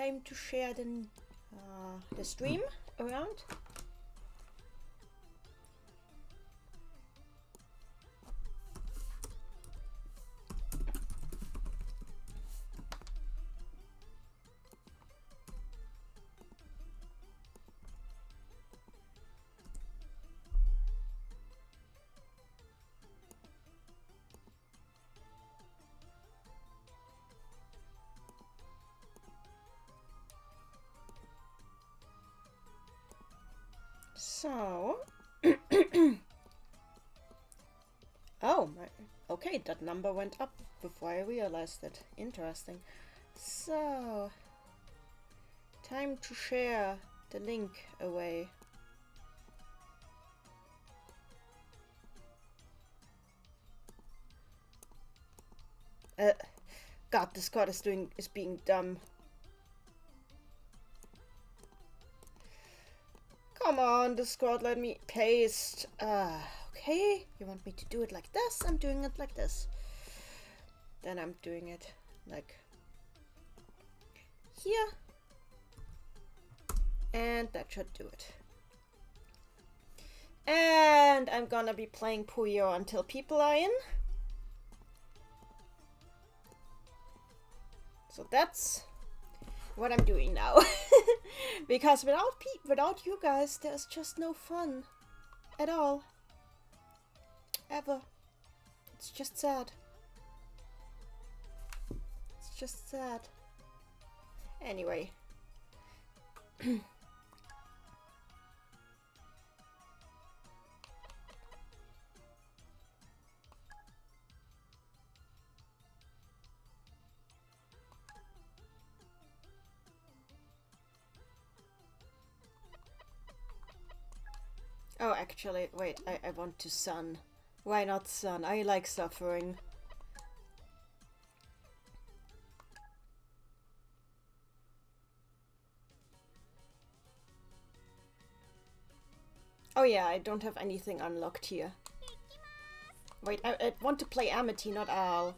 time to share the stream around. So, oh, okay, that number went up before I realized it. Interesting. So, time to share the link away. God, Discord is being dumb. Come on, Discord, let me paste. Okay, you want me to do it like this? I'm doing it like this. Then I'm doing it like here. And that should do it. And I'm gonna be playing Puyo until people are in. So that's what I'm doing now. Because without you guys, there's just no fun at all. Ever. It's just sad. It's just sad. Anyway. Oh, actually, wait, I want to sun. Why not sun? I like suffering. Oh yeah, I don't have anything unlocked here. Wait, I want to play Amity, not Al.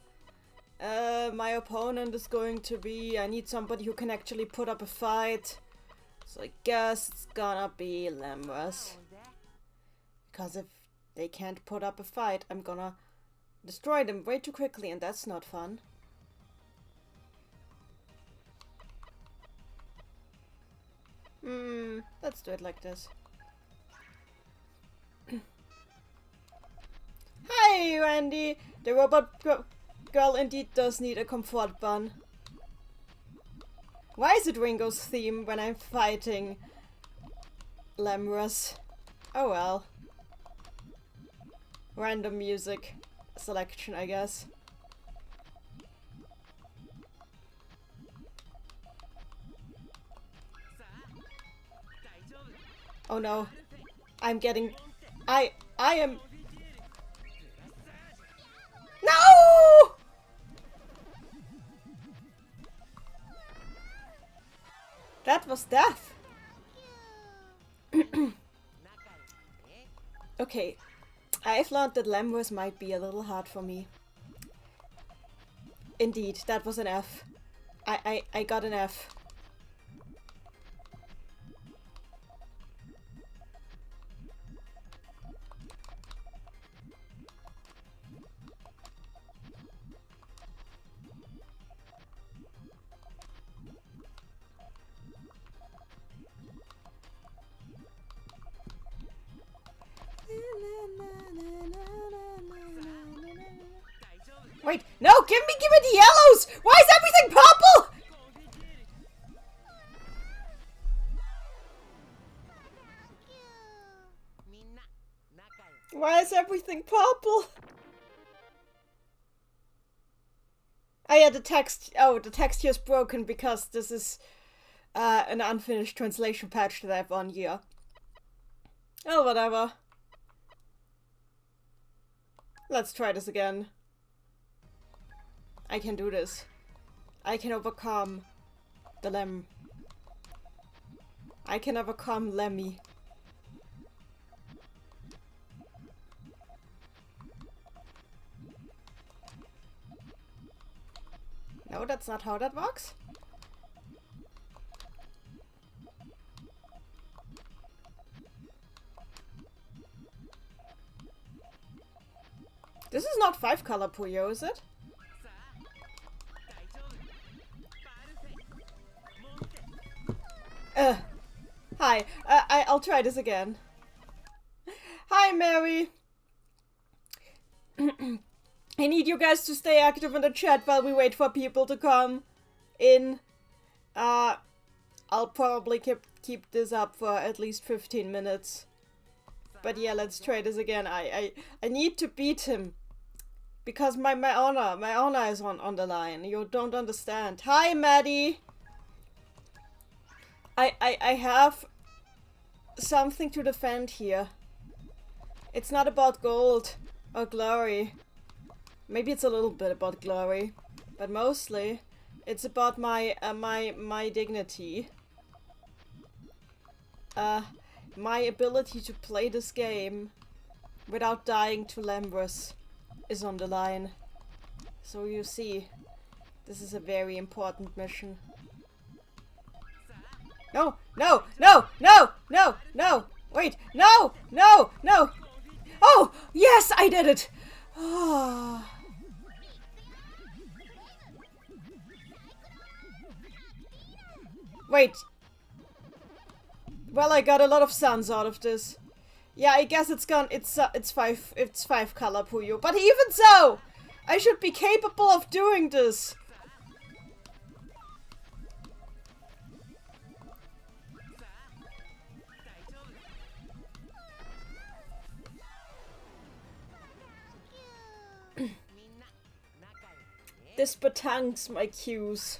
My opponent is going to be... I need somebody who can actually put up a fight. So I guess it's gonna be Lemras. Because if they can't put up a fight, I'm gonna destroy them way too quickly, and that's not fun. Let's do it like this. Hi, Randy! The robot girl indeed does need a comfort bun. Why is it Ringo's theme when I'm fighting Lemras? Oh well. Random music selection, I guess. Oh no. I'm getting... I am... No! That was death. Okay. I've learned that Lemras might be a little hard for me. Indeed, that was an F. I got an F. Wait, no, give me the yellows! Why is everything purple? Why is everything purple? Oh yeah, the text here is broken because this is an unfinished translation patch that I've on here. Oh, whatever. Let's try this again. I can do this. I can overcome the Lem. I can overcome Lemmy. No, that's not how that works. is not 5-color Puyo, is it? Hi. I'll try this again. Hi, Mary. I need you guys to stay active in the chat while we wait for people to come in. I'll probably keep this up for at least 15 minutes. But yeah, let's try this again. I need to beat him. Because my honor is on the line. You don't understand. Hi, Maddie! I have something to defend here. It's not about gold or glory. Maybe it's a little bit about glory, but mostly it's about my my dignity. My ability to play this game without dying to Lambrus is on the line. So you see, this is a very important mission. No, no, no, no, no, no, wait, no, no, no. Oh, yes, I did it. Oh. Wait. Well, I got a lot of suns out of this. Yeah, I guess it's gone. It's 5-color Puyo. But even so, I should be capable of doing this. This batangs my cues.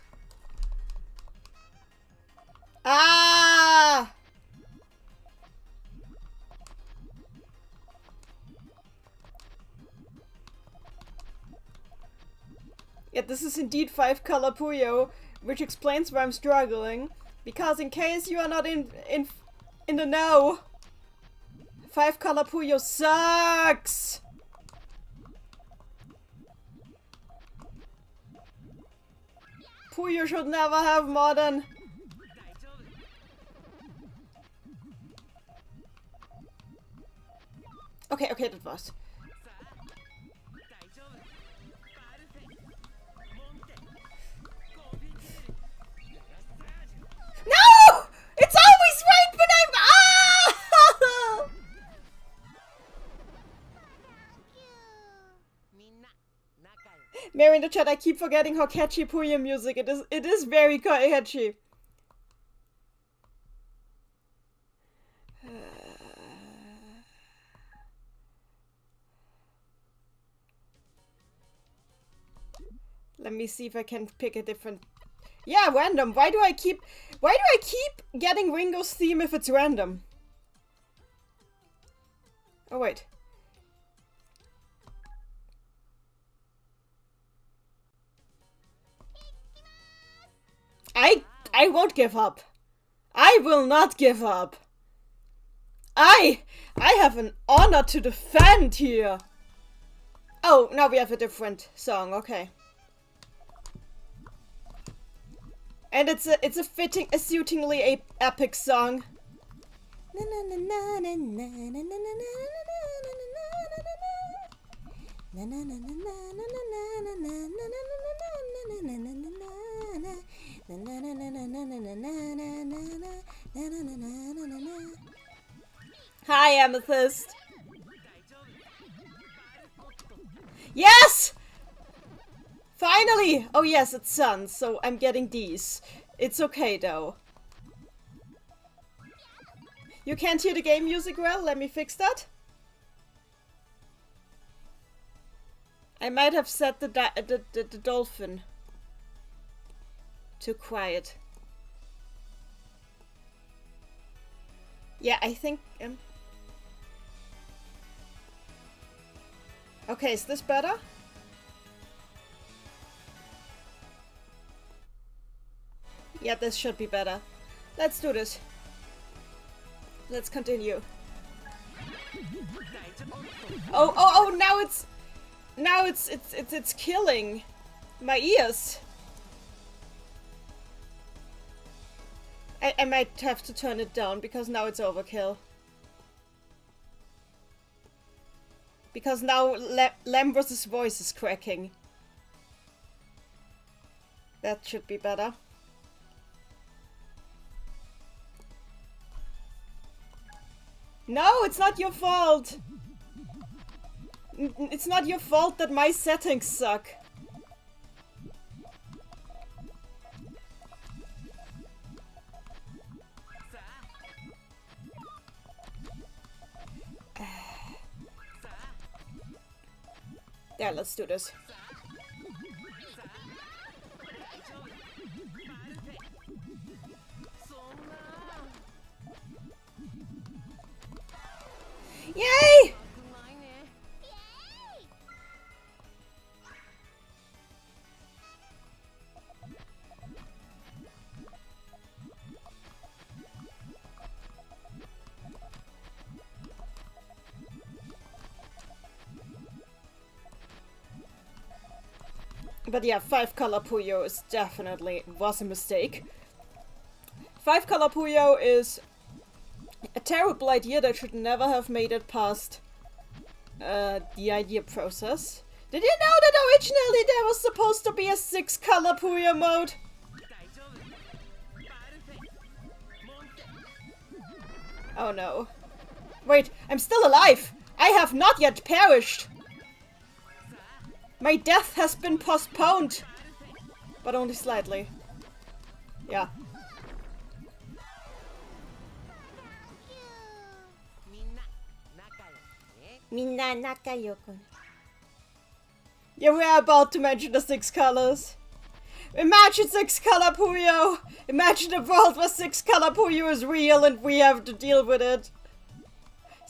Ah! Yeah, this is indeed 5-color Puyo, which explains why I'm struggling. Because in case you are not in the know, 5-color Puyo sucks! Puyo should never have more than... Okay, okay, that was. No! It's always right when I'm... Ah! Mary in the chat, I keep forgetting how catchy Puyo music it is. It is very catchy. Let me see if I can pick a different... Yeah, random. Why do I keep getting Ringo's theme if it's random? Oh, wait. I won't give up. I will not give up. I have an honor to defend here. Oh, now we have a different song. Okay. And it's a suitingly epic song. Hi, Amethyst. Yes! Finally! Oh yes, it's sun, so I'm getting these. It's okay though. You can't hear the game music well? Let me fix that. I might have set the dolphin to quiet. Yeah, I think... Okay, is this better? Yeah, this should be better. Let's do this. Let's continue. Oh, now it's killing my ears. I might have to turn it down because now it's overkill. Because now Lambros' voice is cracking. That should be better. No, it's not your fault! It's not your fault that my settings suck. There, let's do this. Yay! But yeah, 5-color Puyo is definitely was a mistake. 5-color Puyo is a terrible idea that should never have made it past the idea process. Did you know that originally there was supposed to be a 6-color Puyo mode? Oh no. Wait, I'm still alive! I have not yet perished! My death has been postponed! But only slightly. Yeah. Minna nakayoko. Yeah, we're about to mention the 6 colors. Imagine 6-color Puyo! Imagine a world where 6-color Puyo is real and we have to deal with it.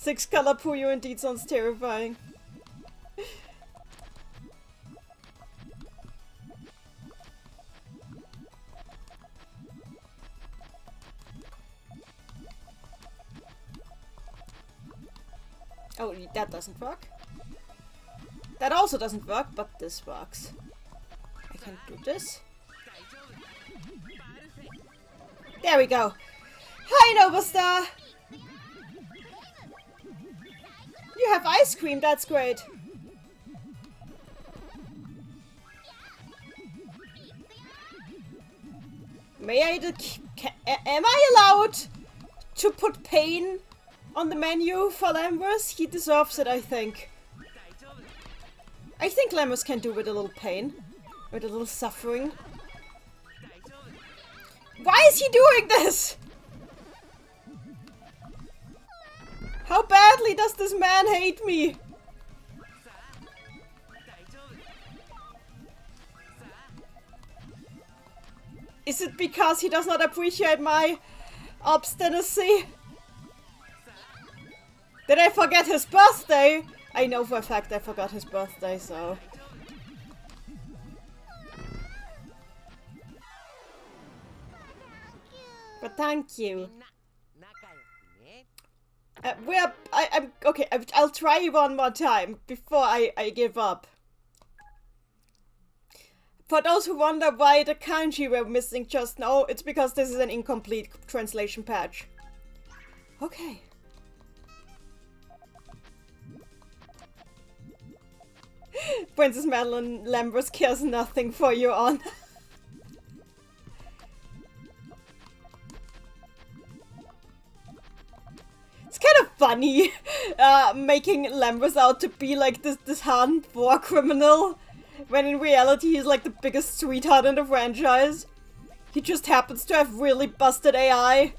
6-color Puyo indeed sounds terrifying. Oh, that doesn't work. That also doesn't work, but this works. I can do this. There we go. Hi, Novastar! You have ice cream, that's great. May I am I allowed to put pain on the menu for Lambros? He deserves it, I think. I think Lambros can do with a little pain. With a little suffering. Why is he doing this? How badly does this man hate me? Is it because he does not appreciate my obstinacy? Did I forget his birthday? I know for a fact I forgot his birthday, so... But thank you. I'm okay. I'll try one more time before I give up. For those who wonder why the kanji were missing just now, it's because this is an incomplete translation patch. Okay. Princess Madeline Lambros cares nothing for you on. It's kind of funny, making Lambros out to be like this hardened war criminal, when in reality he's like the biggest sweetheart in the franchise. He just happens to have really busted AI.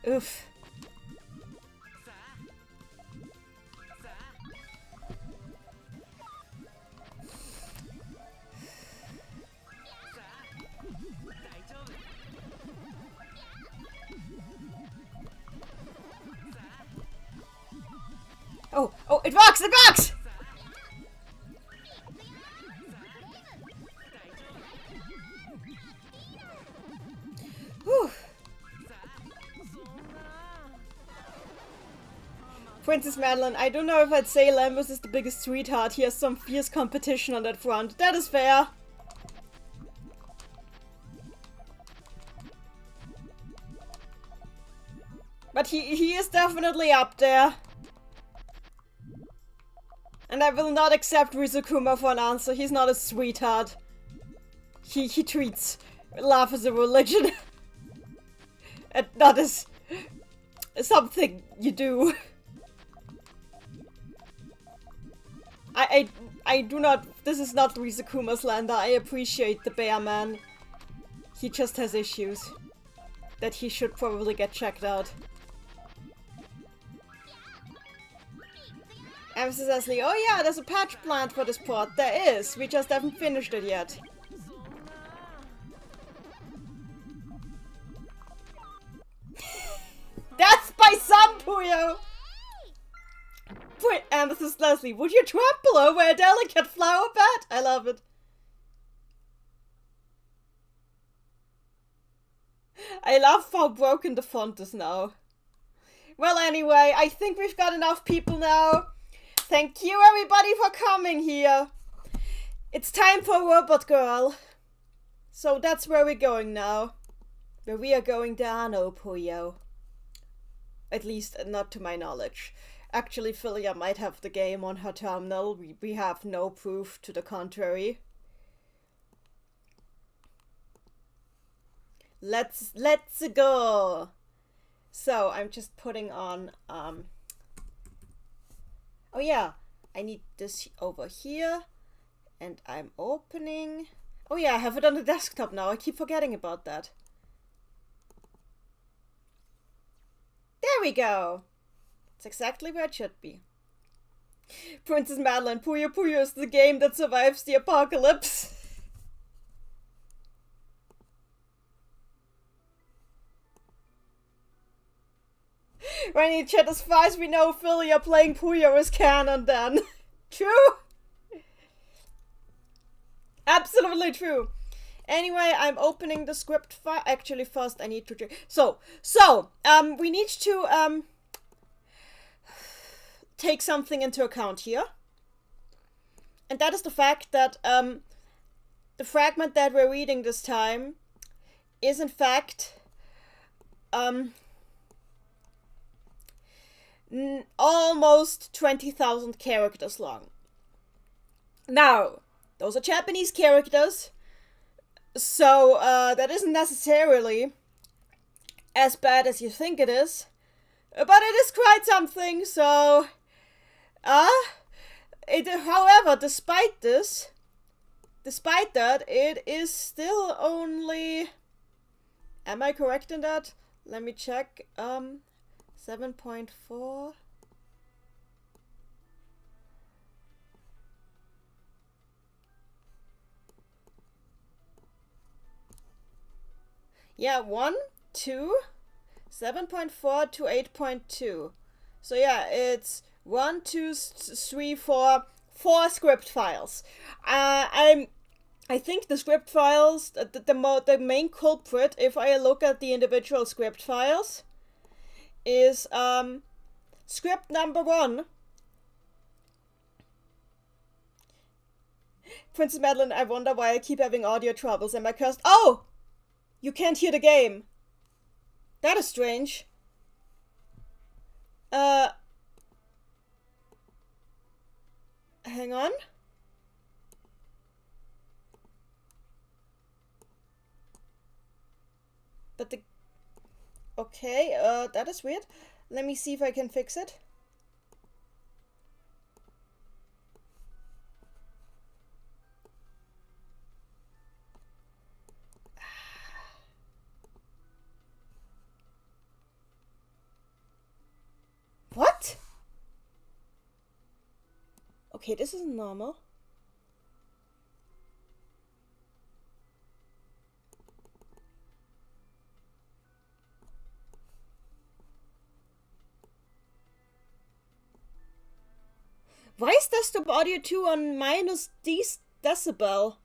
Oof. Oh, it works! It works! Whew. Princess Madeline, I don't know if I'd say Lambros is the biggest sweetheart. He has some fierce competition on that front. That is fair. But he is definitely up there. And I will not accept Rizukuma for an answer. He's not a sweetheart. He treats love as a religion. And not as something you do. I do not... This is not Rizukuma slander. I appreciate the bear man. He just has issues that he should probably get checked out. Mrs. Leslie, oh yeah, there's a patch planned for this port. There is. We just haven't finished it yet. That's by some, Puyo! Amethyst Leslie, would you trample over a delicate flower bed? I love it. I love how broken the font is now. Well, anyway, I think we've got enough people now. Thank you, everybody, for coming here. It's time for Robot Girl. So that's where we're going now. Where we are going down, oh Puyo. At least, not to my knowledge. Actually, Philia might have the game on her terminal. We have no proof to the contrary. Let's go! So, I'm just putting on, oh yeah, I need this over here. And I'm opening... Oh yeah, I have it on the desktop now. I keep forgetting about that. There we go! It's exactly where it should be. Princess Madeline, Puyo Puyo is the game that survives the apocalypse. Rainy chat, as far as we know, Philia playing Puyo is canon then. True? Absolutely true. Anyway, I'm opening the script file. Actually, first I need to... we need to, take something into account here. And that is the fact that, the fragment that we're reading this time is in fact, almost 20,000 characters long. Now, those are Japanese characters, so that isn't necessarily as bad as you think it is, but it is quite something, so however, despite that, it is still only, am I correct in that? Let me check, 7.4. Yeah, 1, 2, 7.4 to 8.2. So yeah, it's 1, 2, 3, 4 script files. I think the script files, the main culprit, if I look at the individual script files, is script number 1. Princess Madeline, I wonder why I keep having audio troubles. Am I cursed? Oh! You can't hear the game. That is strange. Hang on. But the... Okay, that is weird. Let me see if I can fix it. What? Okay, this isn't normal. Why is desktop audio 2 on minus decibel?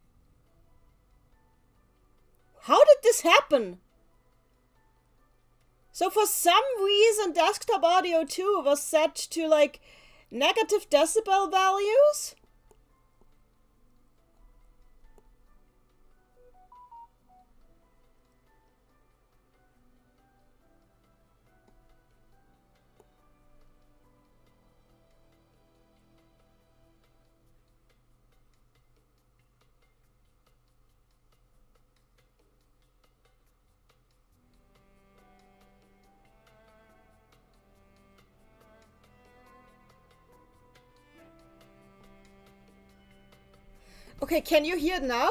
How did this happen? So for some reason desktop audio 2 was set to like negative decibel values? Okay, can you hear it now?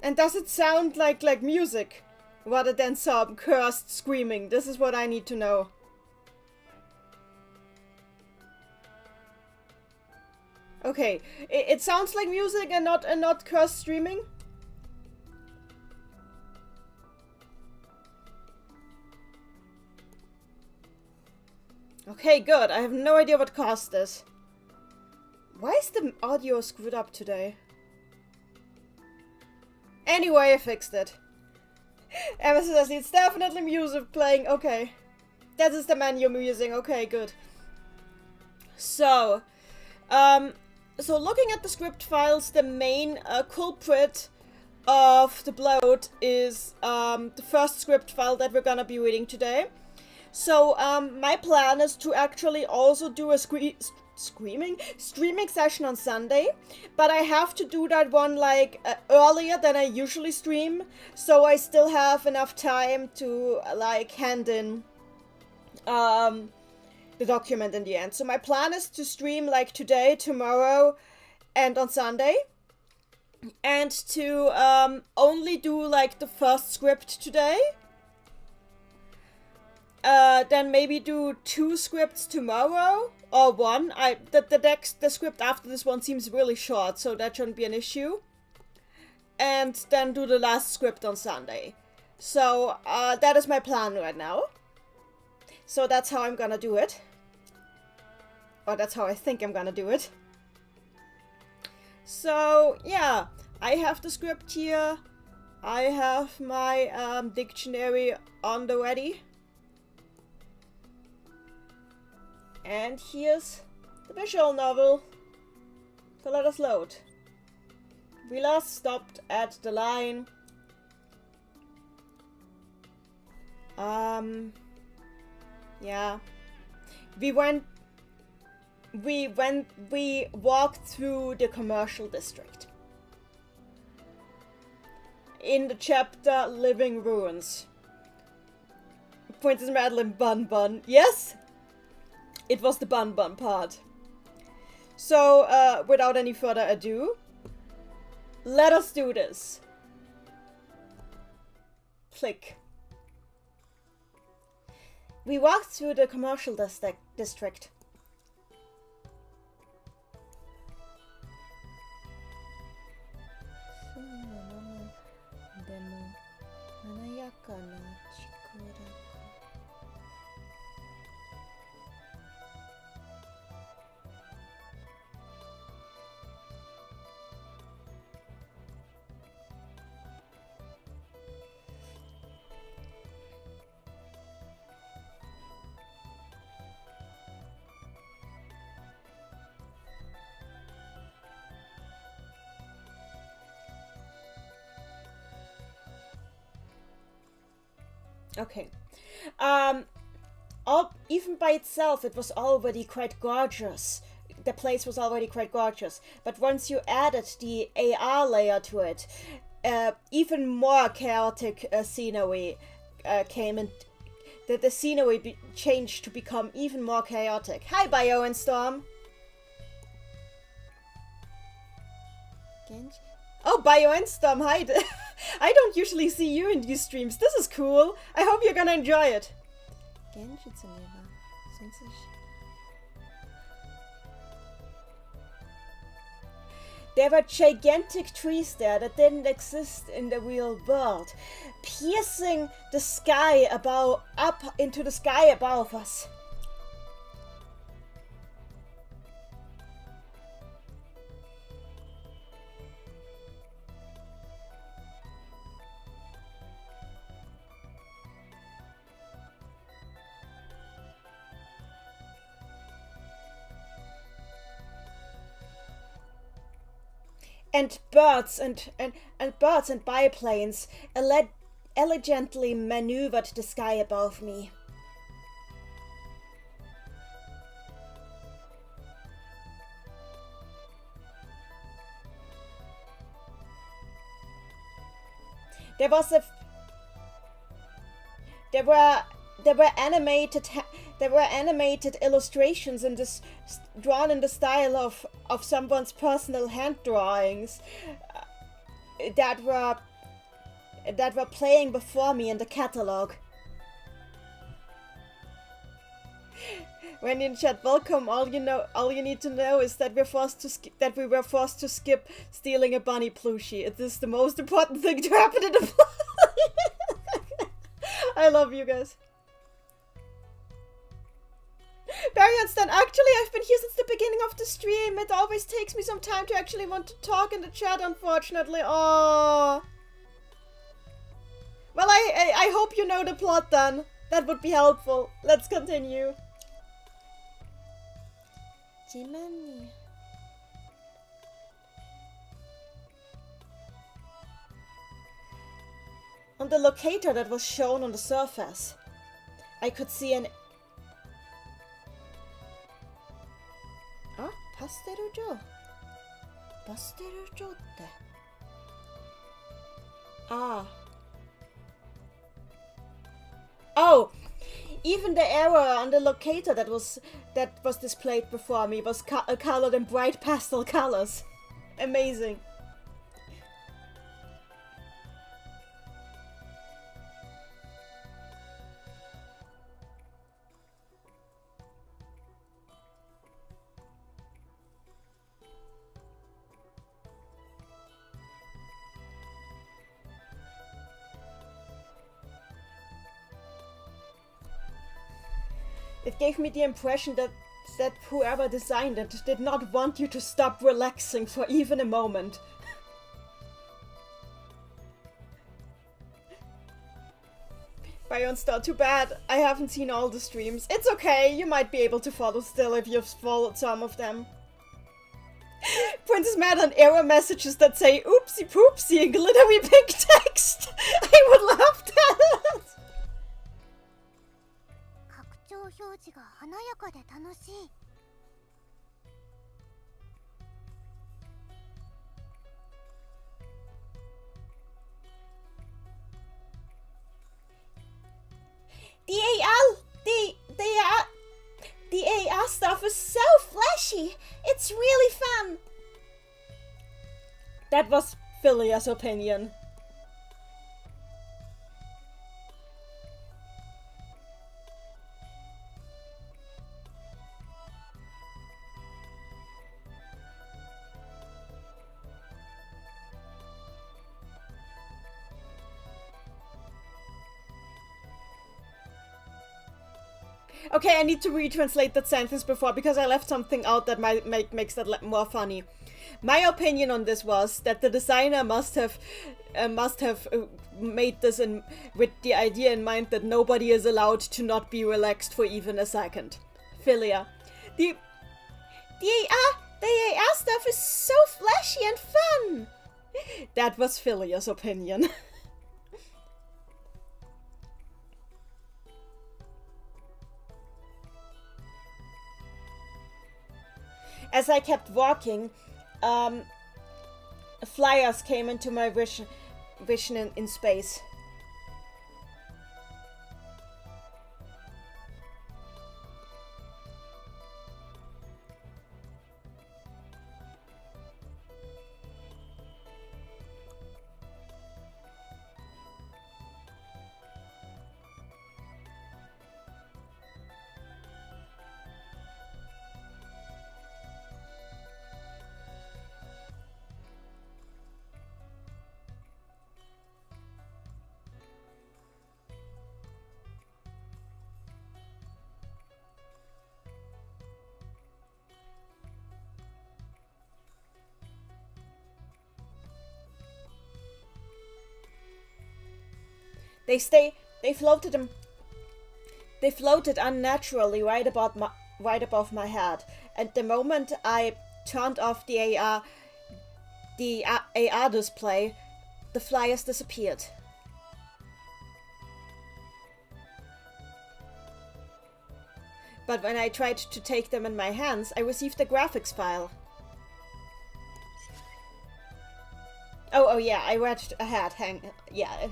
And does it sound like music rather than some cursed screaming? This is what I need to know. Okay, it sounds like music and not cursed screaming. Okay, good. I have no idea what caused this. Why is the audio screwed up today? Anyway, I fixed it. Emma says it's definitely music playing. Okay. That is the menu I'm using. Okay, good. So, so looking at the script files, the main culprit of the bloat is the first script file that we're gonna be reading today. So, my plan is to actually also do a streaming session on Sunday, but I have to do that one like earlier than I usually stream, so I still have enough time to like hand in the document in the end. So my plan is to stream like today, tomorrow, and on Sunday, and to only do like the first script today. Then maybe do 2 scripts tomorrow, or 1. The script after this one seems really short, so that shouldn't be an issue. And then do the last script on Sunday. So, that is my plan right now. So that's how I'm gonna do it. Or that's how I think I'm gonna do it. So, yeah, I have the script here. I have my dictionary on the ready. And here's the visual novel. So let us load. We last stopped at the line. Yeah. We walked through the commercial district. In the chapter Living Ruins. Princess Madeline BUN-BUN. Yes? It was the BUN-BUN part. So, without any further ado, let us do this. Click. We walked through the commercial district. Okay. Even by itself, it was already quite gorgeous. The place was already quite gorgeous. But once you added the AR layer to it, even more chaotic scenery came in. The scenery changed to become even more chaotic. Hi, Bio and Storm. Genji? Oh, Bio and Storm, hi. I don't usually see you in these streams. This is cool. I hope you're gonna enjoy it. There were gigantic trees there that didn't exist in the real world, piercing the sky up into the sky above us. And birds and biplanes elegantly maneuvered the sky above me. There there were animated illustrations in this, drawn in the style of someone's personal hand drawings, that were playing before me in the catalog. When in chat, welcome. All you need to know is that we were forced to skip stealing a bunny plushie. It is the most important thing to happen in the plot. I love you guys. Barryon's done. Actually, I've been here since the beginning of the stream. It always takes me some time to actually want to talk in the chat, unfortunately. Oh. Well, I hope you know the plot then. That would be helpful. Let's continue. On the locator that was shown on the surface, I could see an... Ah, pasteru jo. Pasteru jo tte. Ah. Oh! Even the error on the locator that was displayed before me was colored in bright pastel colors. Amazing. It gave me the impression that whoever designed it did not want you to stop relaxing for even a moment. Bionstar, too bad. I haven't seen all the streams. It's okay, you might be able to follow still if you've followed some of them. Princess Mad on error messages that say oopsie poopsie in glittery pink text. I would love that. 表示が華やかで楽しい。The AR stuff is so flashy. It's really fun. That was Philia's opinion. Okay, I need to retranslate that sentence before because I left something out that might makes that more funny. My opinion on this was that the designer must have made this with the idea in mind that nobody is allowed to not be relaxed for even a second. Philia, the AR stuff is so flashy and fun. That was Philia's opinion. As I kept walking, flyers came into my vision in space. They floated unnaturally right above my head. And the moment I turned off the AR display, the flyers disappeared. But when I tried to take them in my hands, I received a graphics file. Oh yeah, I read ahead. Yeah.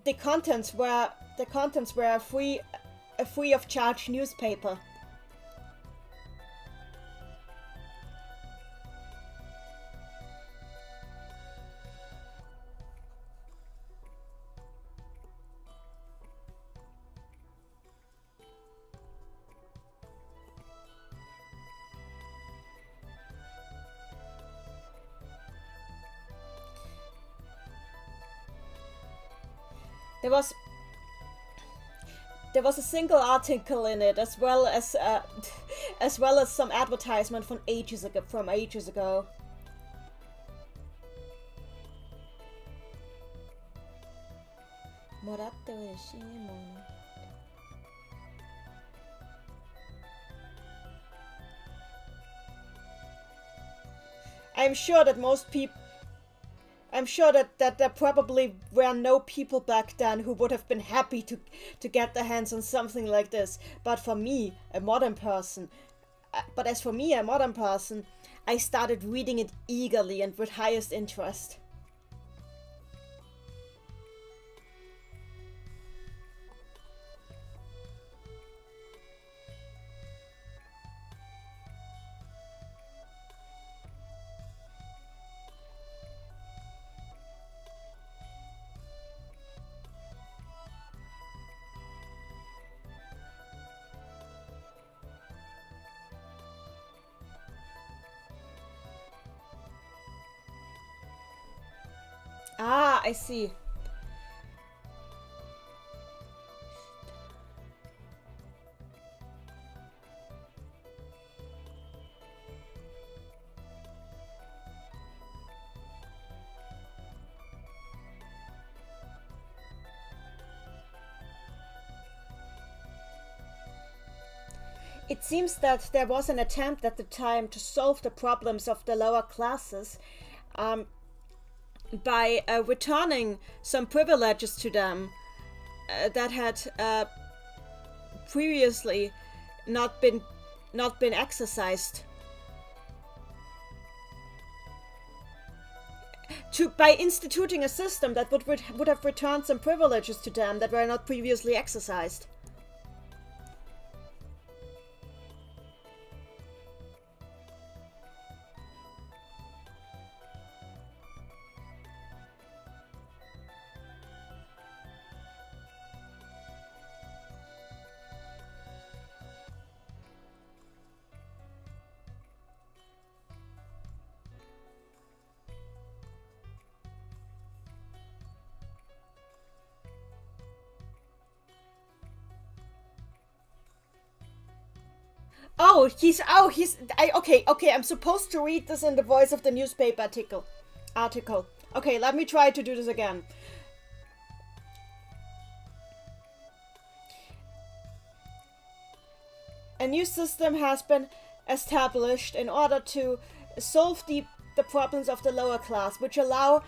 the contents were a free of charge newspaper. There was a single article in it, as well as some advertisement from ages ago. I'm sure that there probably were no people back then who would have been happy to get their hands on something like this. But for me, a modern person, I started reading it eagerly and with highest interest. Ah, I see. It seems that there was an attempt at the time to solve the problems of the lower classes by returning some privileges to them that had previously not been exercised. By instituting a system that would have returned some privileges to them that were not previously exercised. Okay, I'm supposed to read this in the voice of the newspaper article. Okay, let me try to do this again. A new system has been established in order to solve the problems of the lower class, which allow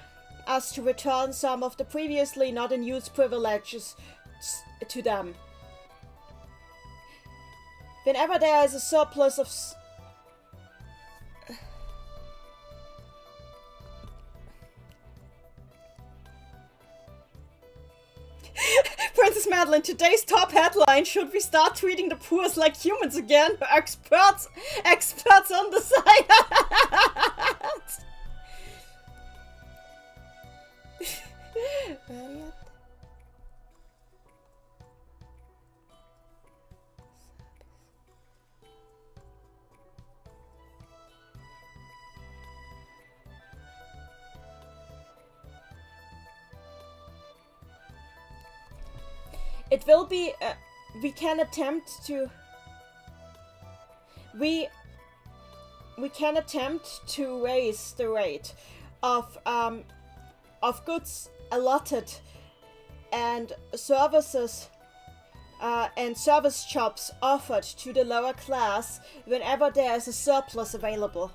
us to return some of the previously not in use privileges to them. Whenever there is a surplus of... Princess Madeline, today's top headline: should we start treating the poor like humans again? Experts on the side. It will be, we can attempt to raise the rate of goods allotted and services and service jobs offered to the lower class whenever there is a surplus available.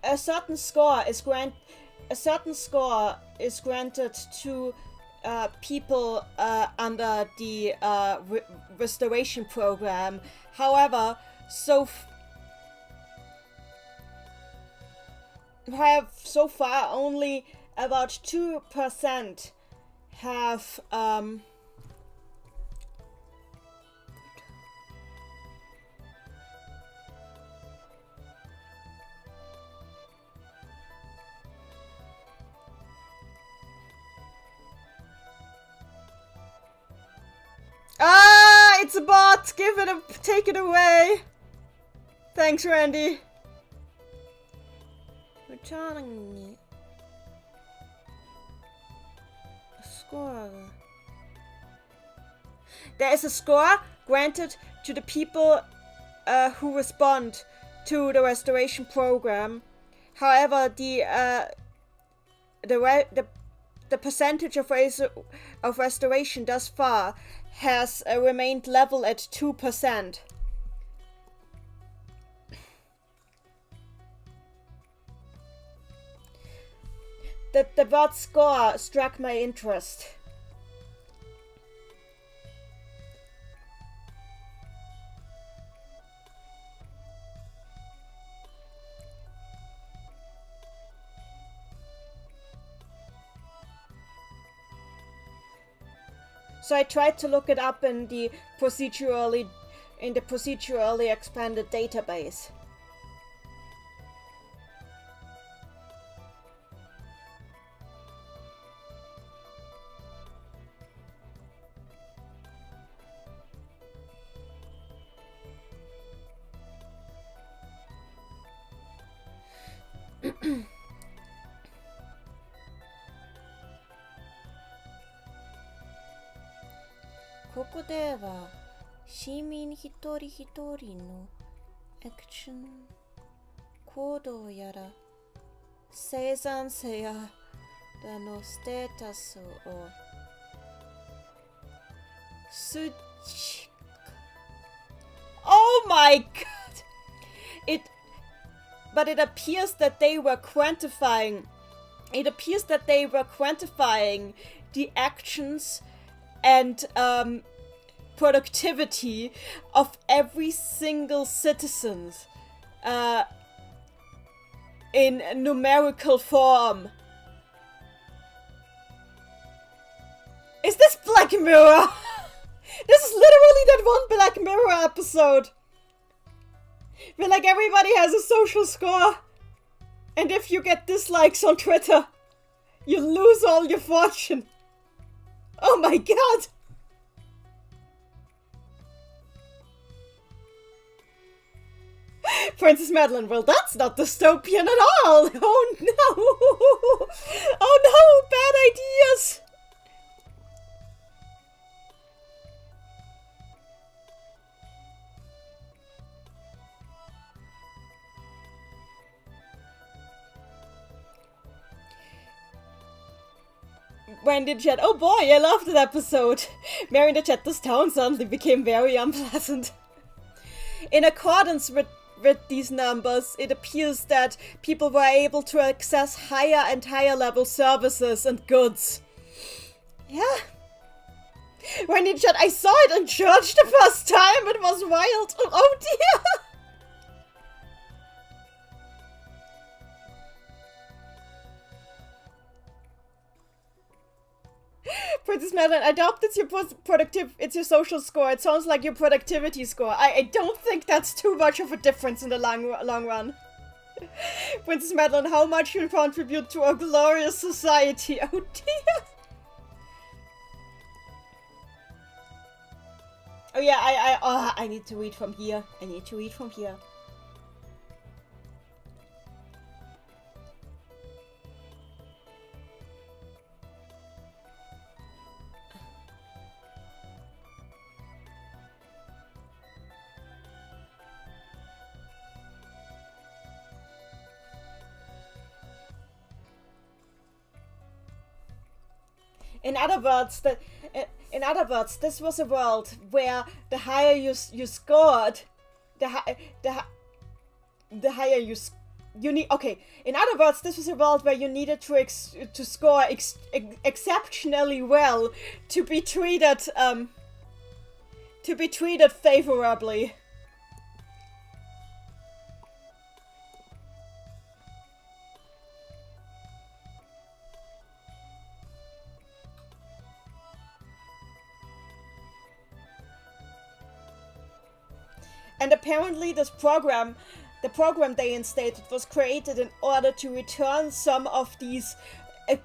a certain score is granted to people under the restoration program. However, so far only about 2% have it's a bot! Take it away! Thanks, Randy. Returning a score. There is a score granted to the people who respond to the restoration program. However, the percentage of restoration thus far has remained level at 2%. The bot score struck my interest. So I tried to look it up in the procedurally expanded database.ここでは市民一人一人のアクション行動やら生産性やらのステータスを数値化 Oh my god! But it appears that they were quantifying the actions and productivity of every single citizen in numerical form. Is this Black Mirror? This is literally that one Black Mirror episode where like everybody has a social score, and if you get dislikes on Twitter, you lose all your fortune. Oh my god! Princess Madeline, well that's not dystopian at all! Oh no! Oh no! Bad ideas! When in chat, oh boy, I loved that episode. Mary in the chat, this town suddenly became very unpleasant. In accordance with these numbers, it appears that people were able to access higher and higher level services and goods. Yeah. When in chat, I saw it in church the first time. It was wild. Oh dear. Princess Madeline, I doubt it's your it's your social score. It sounds like your productivity score. I don't think that's too much of a difference in the long run. Princess Madeline, how much you contribute to a glorious society? Oh dear. Oh yeah, I need to read from here. In other words, this was a world where the higher you scored, the higher you need, okay, in other words, this was a world where you needed to score exceptionally well to be treated favorably. And apparently this program, the program they instated, was created in order to return some of these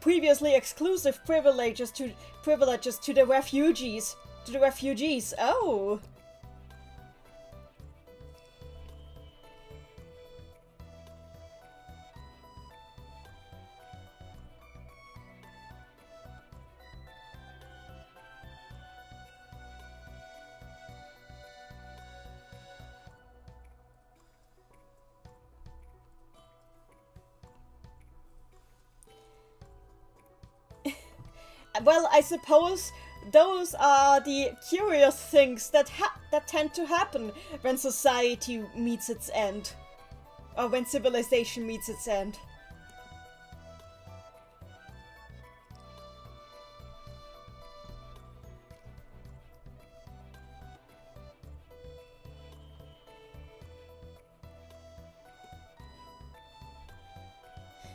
previously exclusive privileges to the refugees. Oh. Well, I suppose those are the curious things that tend to happen when society meets its end. Or when civilization meets its end.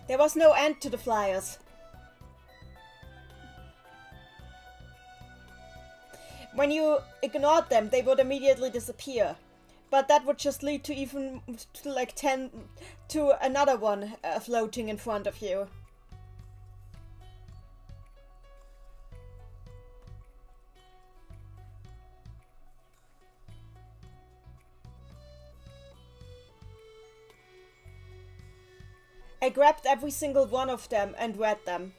There was no end to the flyers. When you ignored them, they would immediately disappear. But that would just lead to like 10 to another one floating in front of you. I grabbed every single one of them and read them.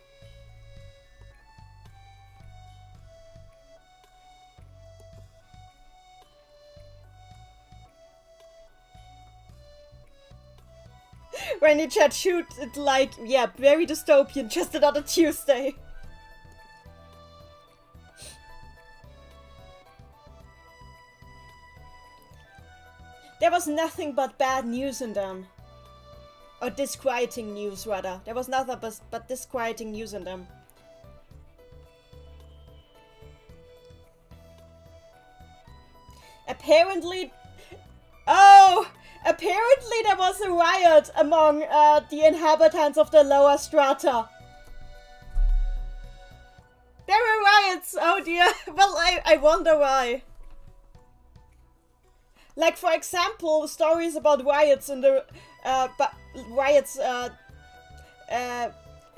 Rainy Chat, shoot it like, yeah, very dystopian, just another Tuesday. There was nothing but bad news in them. Or disquieting news, rather. There was nothing but disquieting news in them. Apparently... Oh! Apparently there was a riot among the inhabitants of the lower strata. There were riots! Oh dear! Well, I wonder why. Like, for example, stories about riots in the...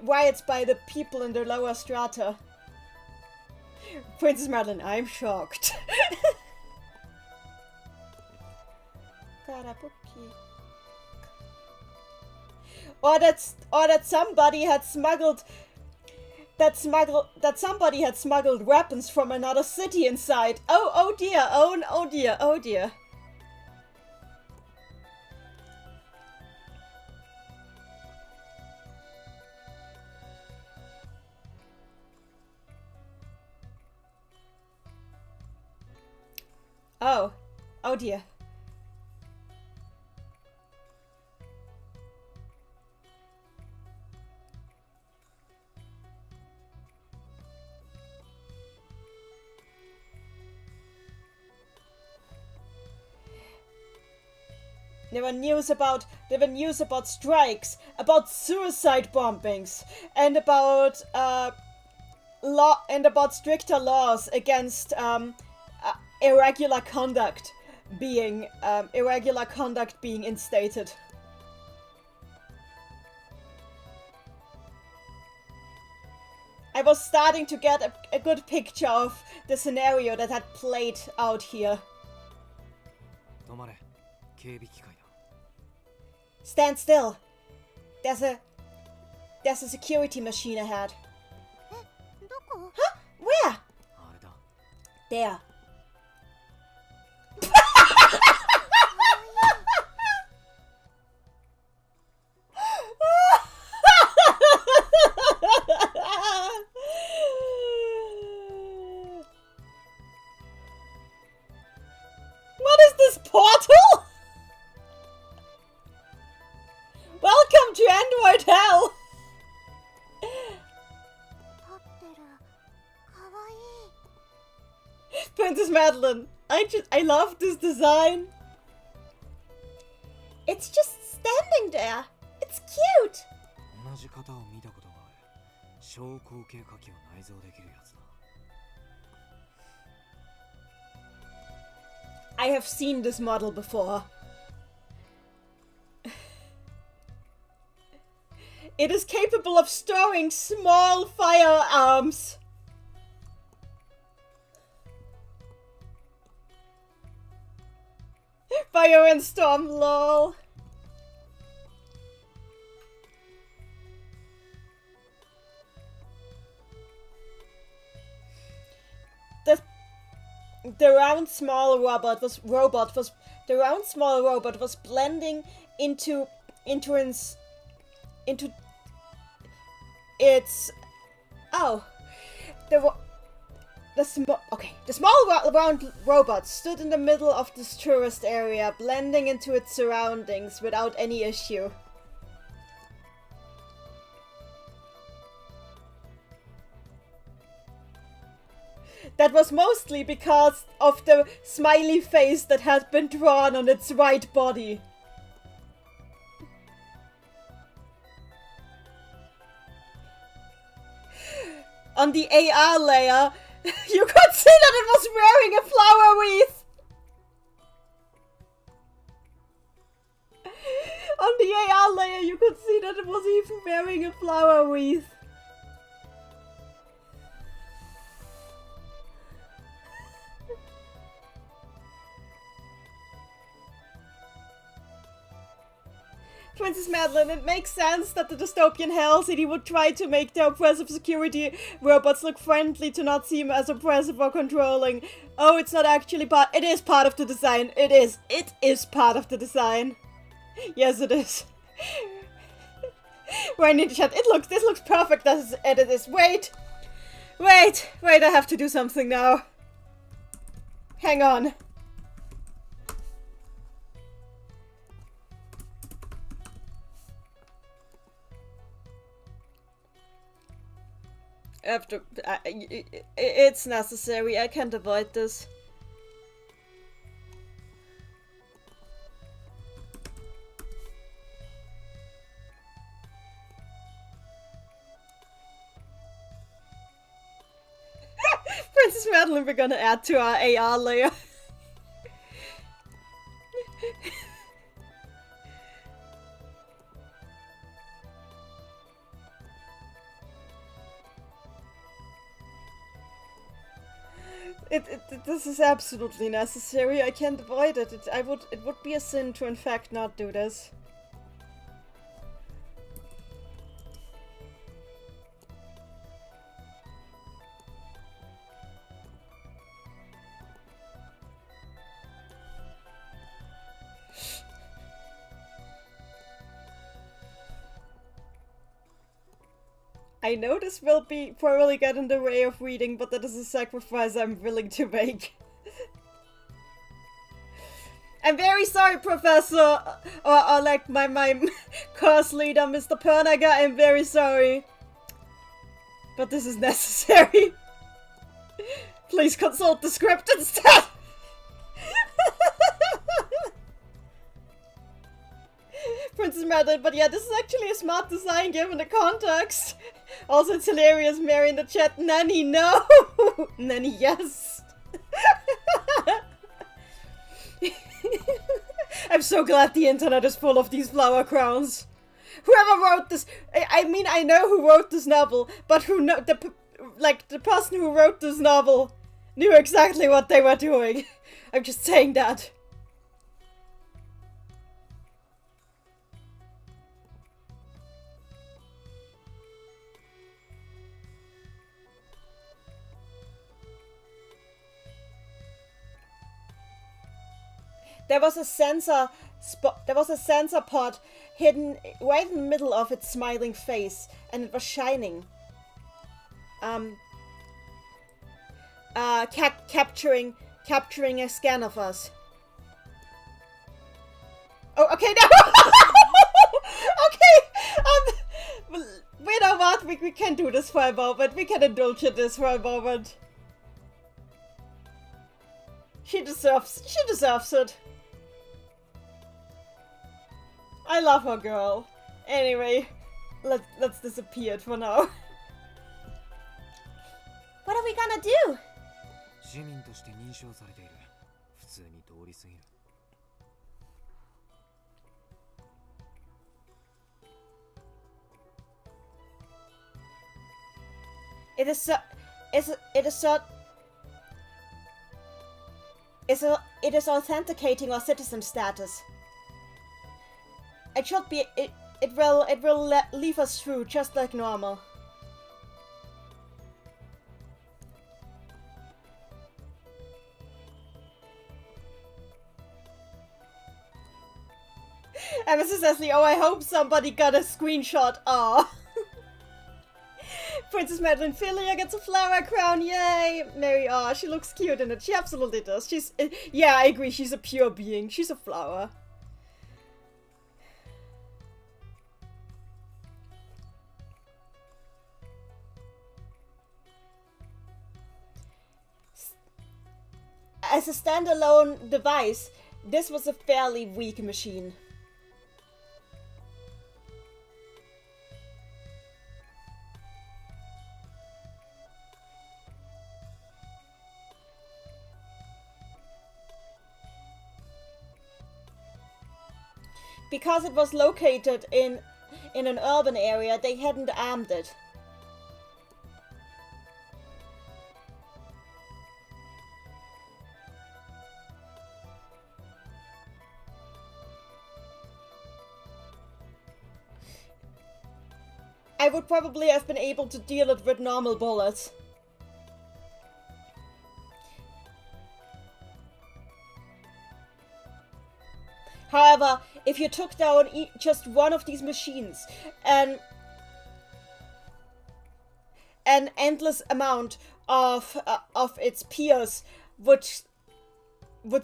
riots by the people in the lower strata. Princess Madeline, I'm shocked. Or that somebody had smuggled weapons from another city inside. Oh dear, oh dear, oh dear. Oh dear. There were news about strikes, about suicide bombings, and about stricter laws against irregular conduct being instated. I was starting to get a good picture of the scenario that had played out here. Stand still. There's a security machine ahead. Huh? Where? There. What is this portal? Well, かわいい。 Princess Madeline, I love this design. It's just standing there. It's cute. 同じ型を見たことがある。小口径火器を内蔵できるやつだ。 I have seen this model before. It is capable of storing small firearms. Fire and storm, lol. The round small robot was blending into its the small round robot stood in the middle of this tourist area, blending into its surroundings without any issue. That was mostly because of the smiley face that had been drawn on its right body. On the AR layer, you could see that it was wearing a flower wreath. On the AR layer, you could see that it was even wearing a flower wreath. Princess Madeline, it makes sense that the dystopian Hell City would try to make their oppressive security robots look friendly to not seem as oppressive or controlling. Oh, it's not actually part- it is part of the design. It is part of the design. Yes, it is. Right in the chat, this looks perfect as it is. Wait, I have to do something now. Hang on. It's necessary. I can't avoid this. Princess Madeline, we're gonna add to our AR layer. This is absolutely necessary. I can't avoid it. It would be a sin to in fact not do this. I know this will probably get in the way of reading, but that is a sacrifice I'm willing to make. I'm very sorry, Professor, or like my course leader, Mr. Pernager, I'm very sorry. But this is necessary. Please consult the script instead. Princess Madeline, but yeah, this is actually a smart design given the context. Also, it's hilarious, Mary in the chat. Nanny, no! Nanny, yes! I'm so glad the internet is full of these flower crowns. Whoever wrote this, I mean, I know who wrote this novel, but the person who wrote this novel knew exactly what they were doing. I'm just saying that. There was a sensor pod hidden right in the middle of its smiling face, and it was shining. Capturing a scan of us. Oh, okay, no! Okay! You know what? what? We can do this for a moment. We can indulge in this for a moment. She deserves it. I love her, girl. Anyway, let's disappear for now. What are we gonna do? 市民として認証されている。普通に通り過ぎる。It is authenticating our citizen status. It should be. It will leave us through just like normal. And Mrs. Leslie, oh, I hope somebody got a screenshot. Aw. Princess Madeline Philia gets a flower crown, yay! Mary, aw, she looks cute in it. She absolutely does. She's, yeah, I agree, she's a pure being. She's a flower. As a standalone device, this was a fairly weak machine. Because it was located in an urban area, they hadn't armed it. I would probably have been able to deal it with normal bullets. However, if you took down just one of these machines and an endless amount of its peers would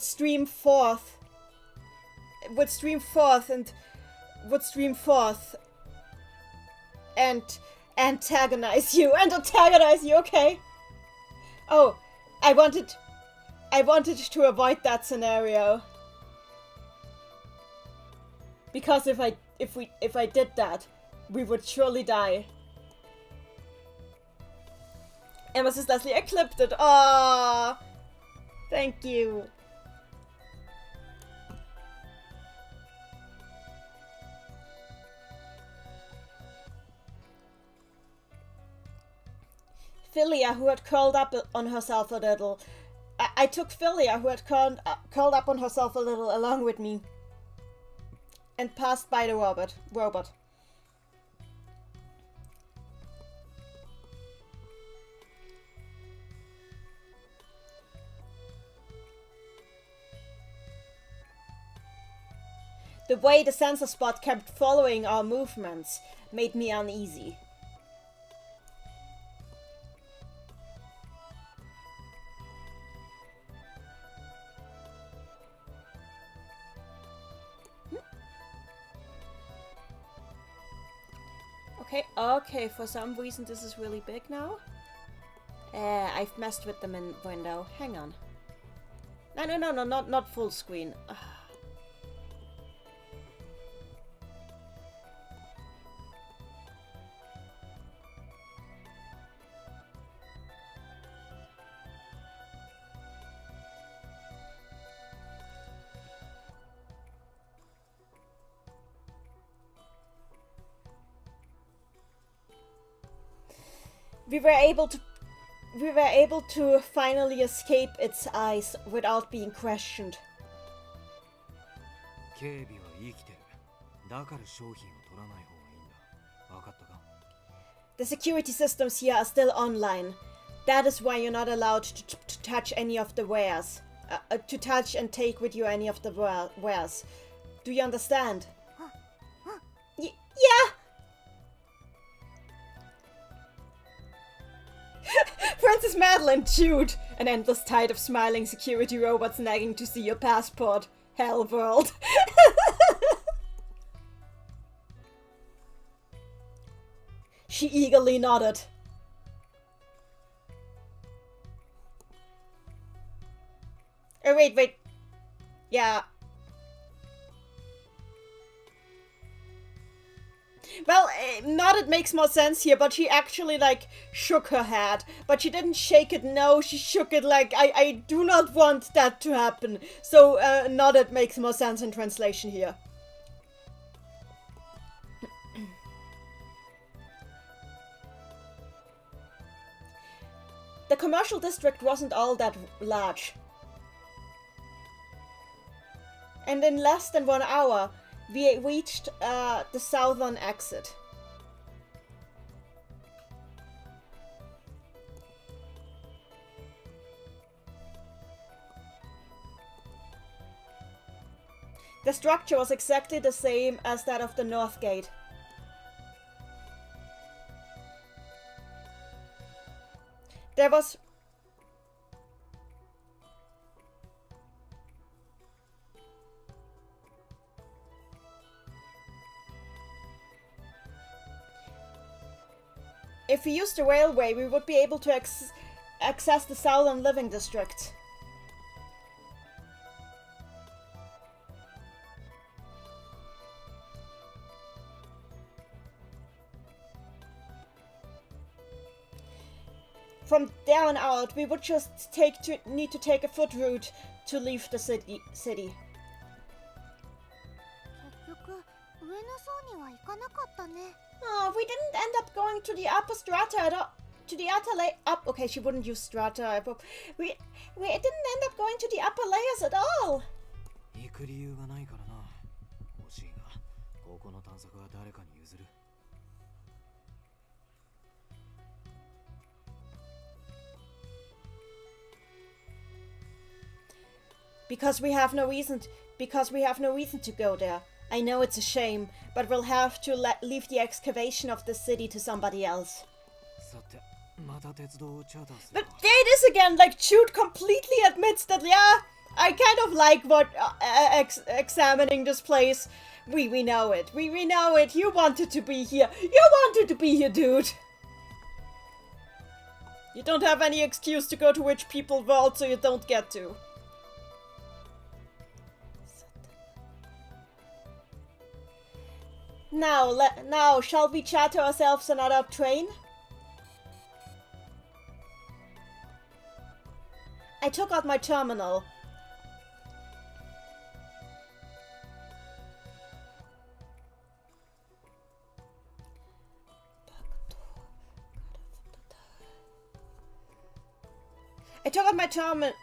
stream forth and antagonize you, okay? Oh, I wanted to avoid that scenario. Because if I did that, we would surely die. And Mrs. Leslie, I clipped it. Ah, thank you. Philia, who had curled up on herself a little. I took Philia, who had curled up on herself a little, along with me. And passed by the robot. The way the sensor spot kept following our movements made me uneasy. Okay, for some reason this is really big now. I've messed with the window. Hang on. No, not full screen. We were able to finally escape its eyes without being questioned. The security systems here are still online. That is why you're not allowed to touch any of the wares. To touch and take with you any of the wares. Do you understand? Yeah! Princess Madeline, dude! An endless tide of smiling security robots nagging to see your passport. Hell world. She eagerly nodded. Oh, wait. Yeah. Well, nodded makes more sense here, but she actually, like, shook her head. But she didn't shake it, no, she shook it like, I do not want that to happen. So, nodded makes more sense in translation here. The commercial district wasn't all that large. And in less than 1 hour, we reached the southern exit. The structure was exactly the same as that of the North Gate. There was... If we used the railway, we would be able to access the southern living district. From there on out, we would just need to take a foot route to leave the city. 結局上の層には行かなかったね。 Oh, we didn't end up going to the upper strata at all. To the upper up. Okay, she wouldn't use strata. We didn't end up going to the upper layers at all. 行く理由がないからな。欲しいが、ここの探索は誰かに譲る。Because we have no reason to go there. I know it's a shame, but we'll have to leave the excavation of the city to somebody else. さて、また鉄道をチャーターす But るか。 there it is again, like Jude completely admits that, yeah, I kind of like what examining this place. We know it. We know it. You wanted to be here. You wanted to be here, dude. You don't have any excuse to go to Rich People World, so you don't get to. Now, shall we charter ourselves another train? I took out my terminal.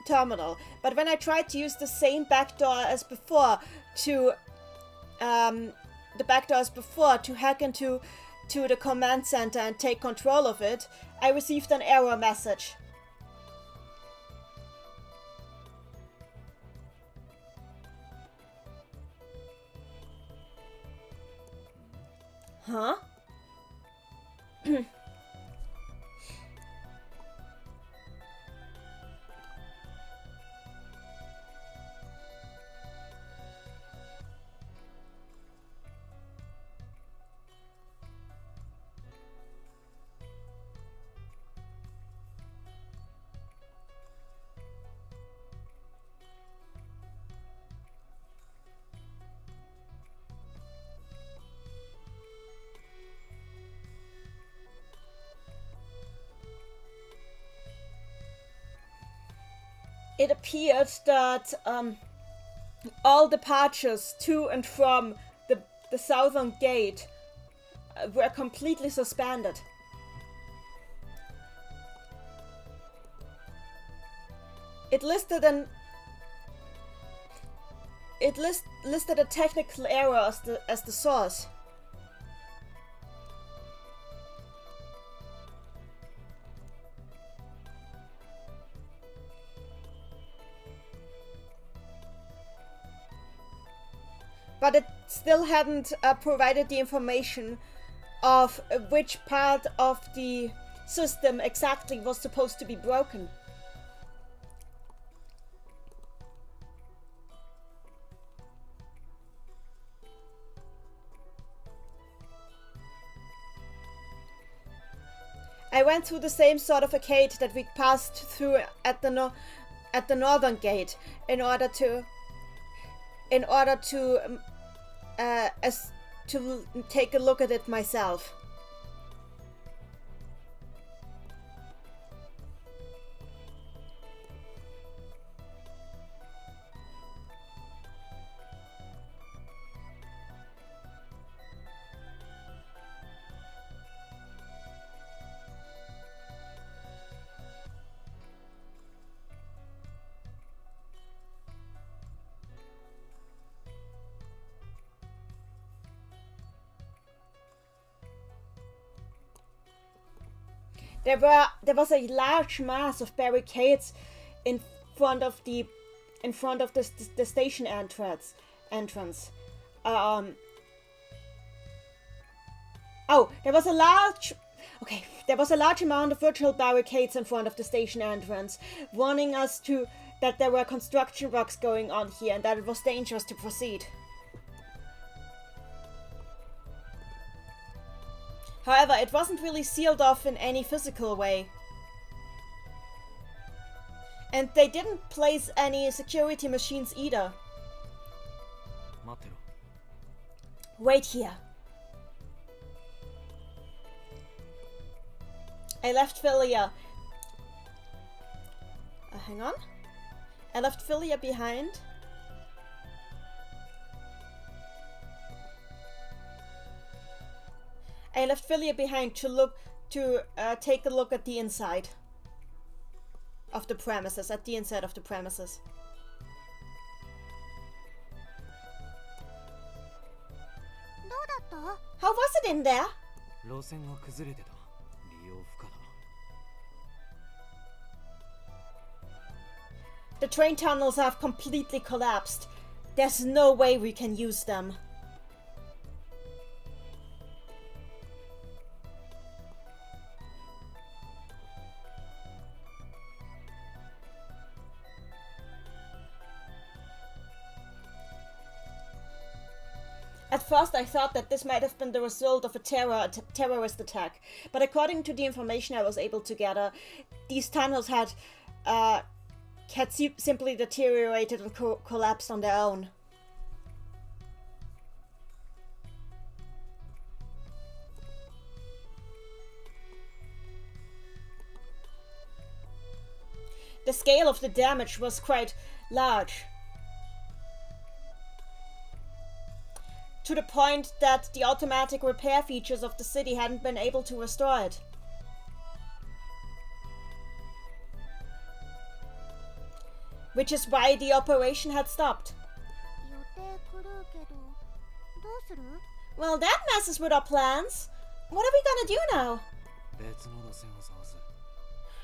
Terminal, but when I tried to use the same backdoor as before to hack into the command center and take control of it, I received an error message. Huh? It appeared that all departures to and from the southern gate were completely suspended. It listed a technical error as the source. But it still hadn't provided the information of which part of the system exactly was supposed to be broken. I went through the same sort of arcade that we passed through at the northern gate in order to take a look at it myself. There was a large mass of barricades in front of the station entrance. There was a large amount of virtual barricades in front of the station entrance, warning us that there were construction works going on here and that it was dangerous to proceed. However, it wasn't really sealed off in any physical way. And they didn't place any security machines either. Wait here. I left Philia. Hang on. I left Philia behind. I left Philia behind to take a look at the inside of the premises, How was it in there? The train tunnels have completely collapsed. There's no way we can use them. At first I thought that this might have been the result of a terrorist attack, but according to the information I was able to gather, these tunnels had simply deteriorated and collapsed on their own. The scale of the damage was quite large, to the point that the automatic repair features of the city hadn't been able to restore it. Which is why the operation had stopped. Well, that messes with our plans. What are we gonna do now?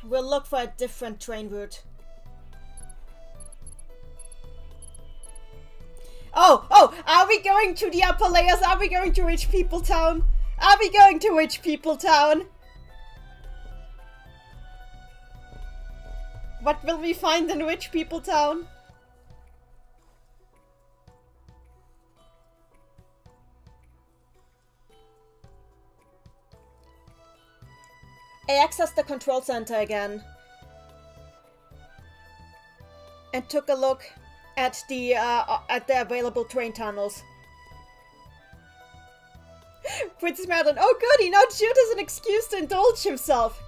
We'll look for a different train route. Oh, are we going to the upper layers? Are we going to Rich People Town? What will we find in Rich People Town? I accessed the control center again and took a look at the available train tunnels. Princess Madeline, oh goody, now Jude has an excuse to indulge himself.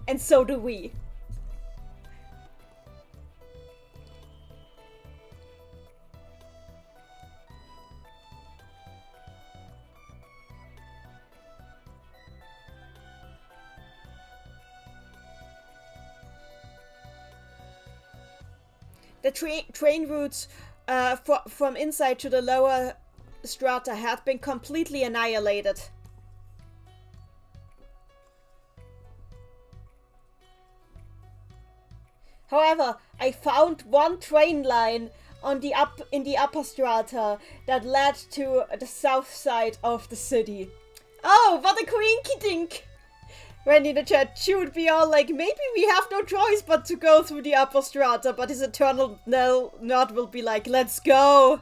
And so do we. The train routes from inside to the lower strata had been completely annihilated. However, I found one train line in the upper strata that led to the south side of the city. Oh, what a coinky dink! When in the chat, she would be all like, maybe we have no choice but to go through the upper strata, but his eternal nerd will be like, let's go!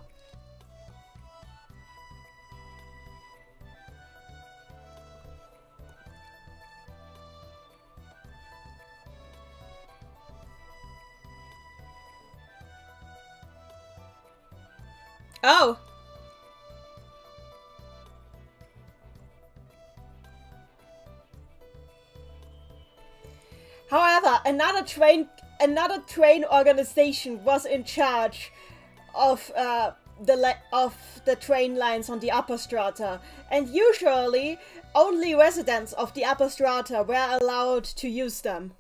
Oh. However, another train organization was in charge of the train lines on the upper strata, and usually only residents of the upper strata were allowed to use them.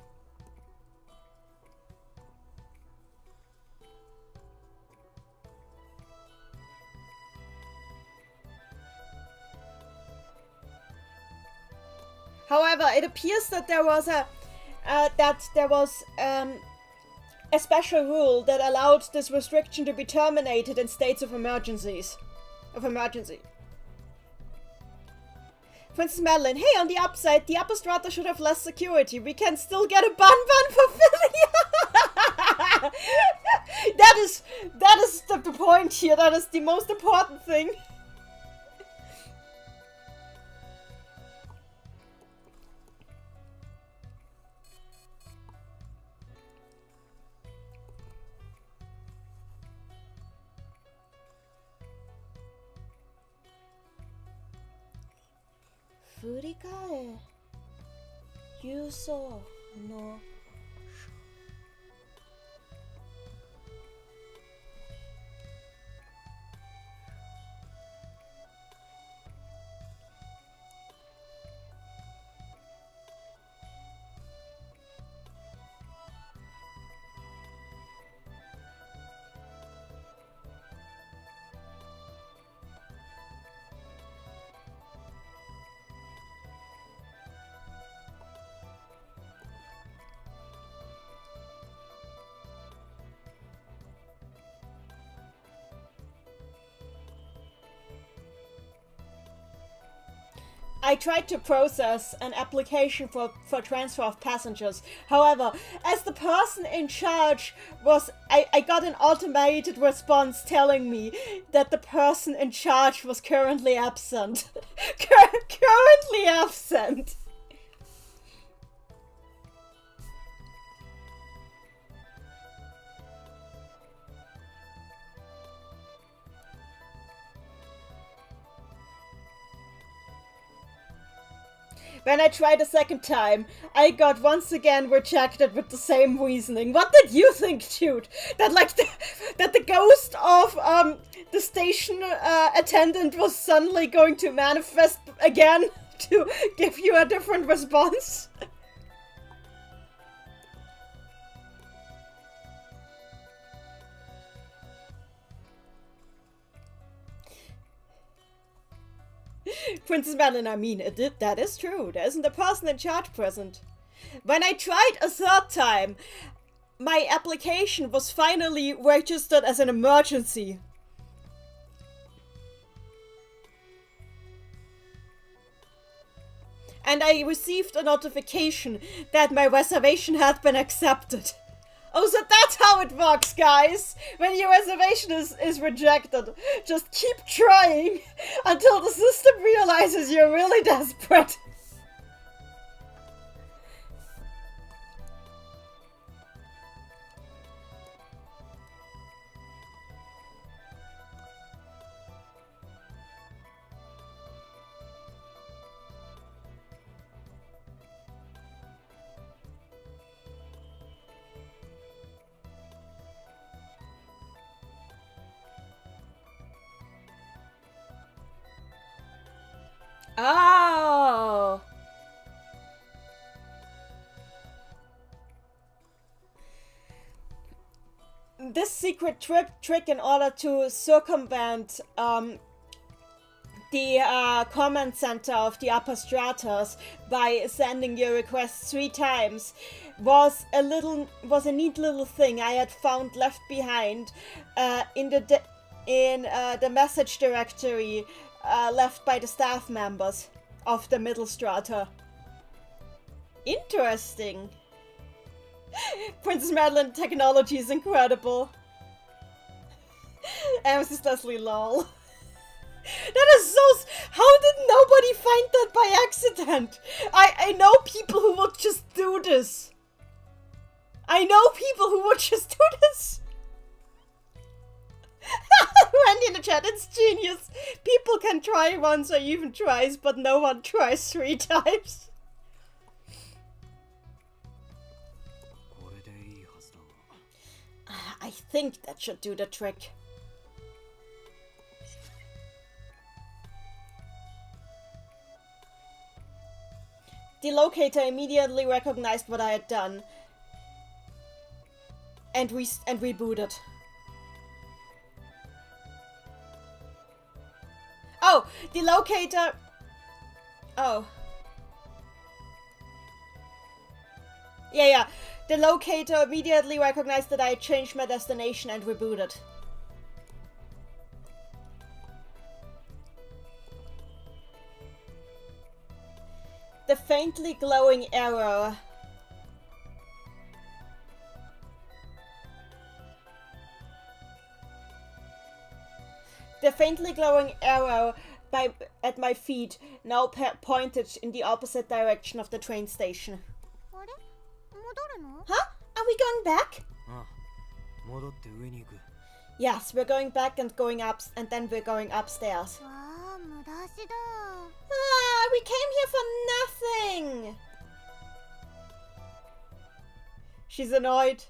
However, it appears that there was a special rule that allowed this restriction to be terminated in states of emergency. For instance, Madeline, hey, on the upside, the upper strata should have less security. We can still get a BUN-BUN for Philly. That is the point here. That is the most important thing. Furikae Yuso no I tried to process an application for transfer of passengers. However, as the person in charge was, I got an automated response telling me that the person in charge was currently absent. Currently absent. When I tried a second time, I got once again rejected with the same reasoning. What did you think, dude? That the ghost of the station attendant was suddenly going to manifest again to give you a different response? Princess Madeline, I mean, that is true. There isn't a person in charge present. When I tried a third time, my application was finally registered as an emergency. And I received a notification that my reservation had been accepted. Oh, so that's how it works, guys! When your reservation is rejected, just keep trying until the system realizes you're really desperate. Oh! This secret trick in order to circumvent the command center of the upper stratas by sending your request 3 times was a neat little thing I had found left behind in the message directory left by the staff members of the middle strata. Interesting. Princess Madeline technology is incredible. Mrs. Leslie lol. That is so... How did nobody find that by accident? I know people who would just do this. Randy in the chat, it's genius. People can try once or even twice, but no one tries 3 times. I think that should do the trick. The locator immediately recognized what I had done and rebooted. Oh, the locator. Oh. Yeah. The locator immediately recognized that I had changed my destination and rebooted. The faintly glowing arrow. The faintly glowing arrow at my feet now pointed in the opposite direction of the train station. Huh? Are we going back? Yes, we're going back and going up, and then we're going upstairs. We came here for nothing! She's annoyed.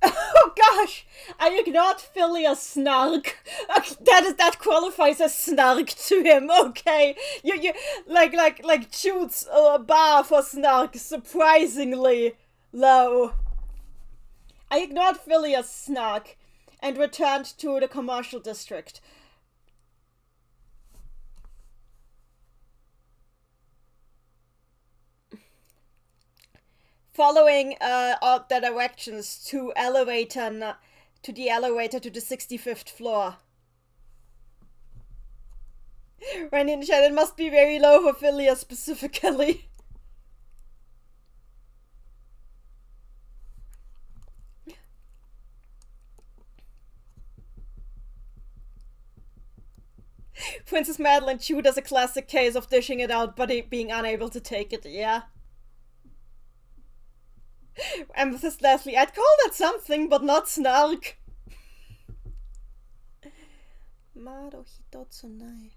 Oh gosh! I ignored Philia's snark. That qualifies as snark to him. Okay, you like Jude's bar for snark surprisingly low. I ignored Philia's snark and returned to the commercial district. Following all the directions to the elevator to the 65th floor. Randy in the chat, it must be very low for Philia specifically. Princess Madeline Jude has a classic case of dishing it out but being unable to take it, yeah. Amethyst Leslie, I'd call that something, but not snark. Maro hitotsunai.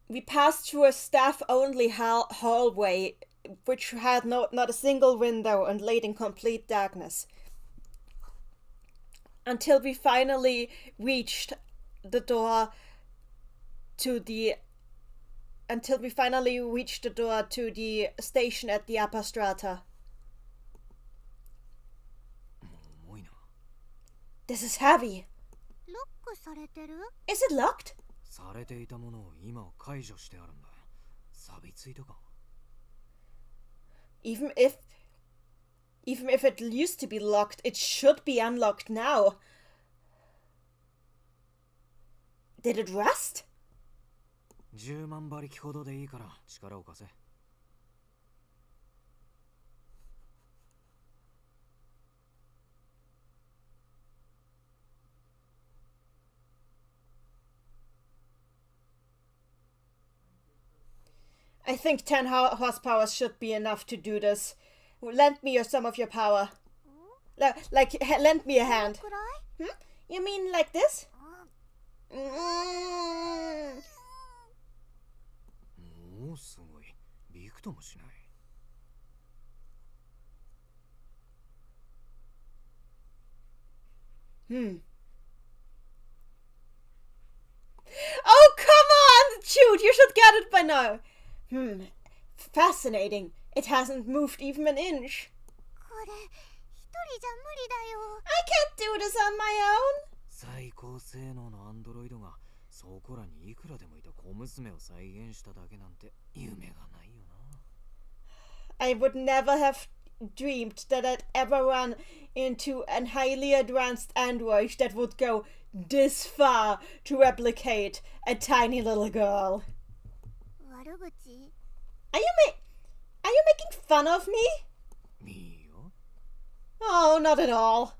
We passed through a staff-only hallway, which had not a single window and laid in complete darkness. Until we finally reached the door to the station at the upper strata. This is heavy. Is it locked? Even if it used to be locked, it should be unlocked now. Did it rust? I think 10 horsepower should be enough to do this. Lend me some of your power. Lend me a hand. You mean like this? Oh, come on, Jude, you should get it by now. Fascinating. It hasn't moved even an inch. I can't do this on my own. I would never have dreamed that I'd ever run into an highly advanced android that would go this far to replicate a tiny little girl. 悪口 Are you making fun of me? いいよ。 Oh, not at all.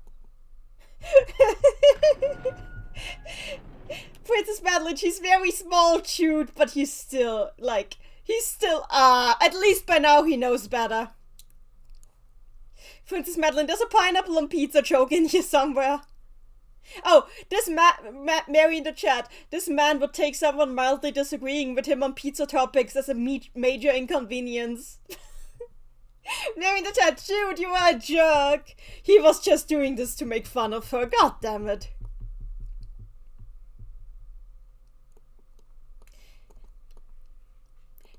Princess Madeline, she's very small, cute, but he's still, at least by now he knows better. Princess Madeline, there's a pineapple on pizza joke in here somewhere. Oh, this Mary in the chat, this man would take someone mildly disagreeing with him on pizza topics as a major inconvenience. Mary in the chat, dude, you are a jerk. He was just doing this to make fun of her, god damn it.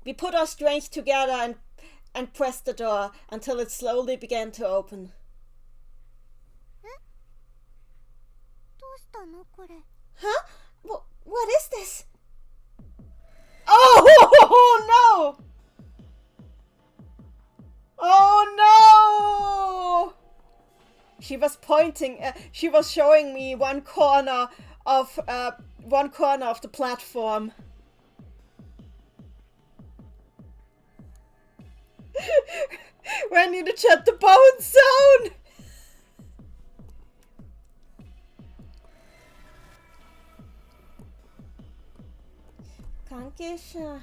We put our strength together and pressed the door until it slowly began to open. どうしたのこれ Huh? What is this? Oh, no! Oh no! She was pointing, she was showing me one corner of the platform. When in the chat, the bone zone! Dankeschön.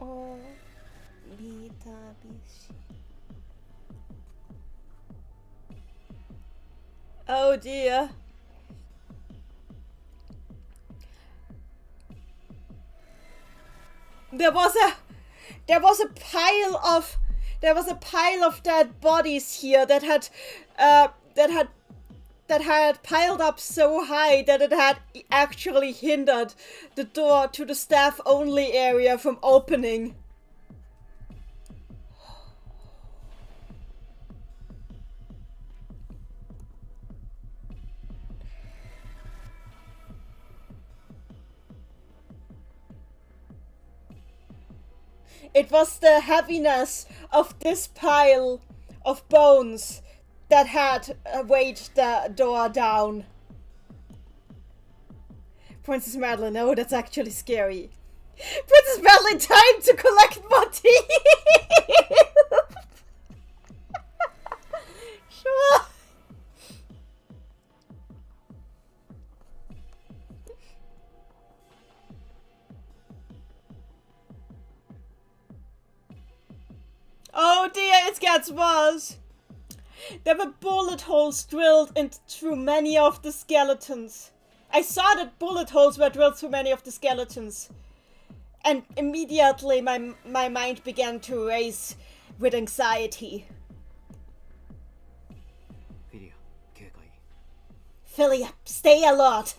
Oh, Vitabishi. Oh dear. There was a pile of dead bodies here that had piled up so high that it had actually hindered the door to the staff only area from opening. It was the heaviness of this pile of bones that had weighed the door down. Princess Madeline, oh, that's actually scary. Princess Madeline, time to collect money! Sure. Oh dear, it gets worse. There were bullet holes drilled through many of the skeletons. I saw that bullet holes were drilled through many of the skeletons. And immediately my mind began to race with anxiety. Philia, stay alert.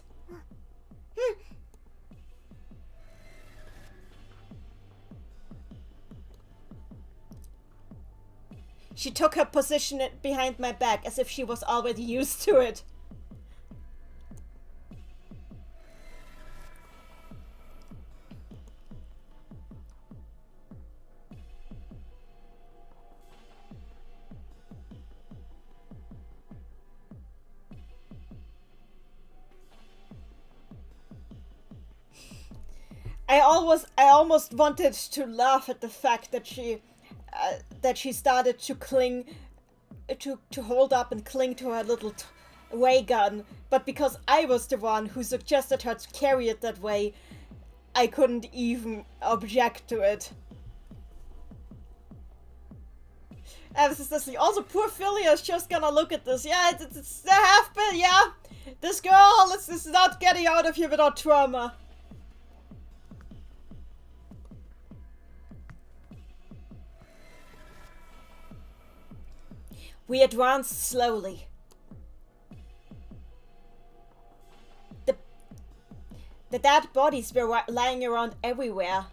She took her position behind my back as if she was already used to it. I almost wanted to laugh at the fact that she started to cling, to hold up and cling to her little ray gun, but because I was the one who suggested her to carry it that way, I couldn't even object to it. Also, poor Philia is just gonna look at this. Yeah, it's the half-bit, yeah. This girl is not getting out of here without trauma. We advanced slowly. The dead bodies were lying around everywhere.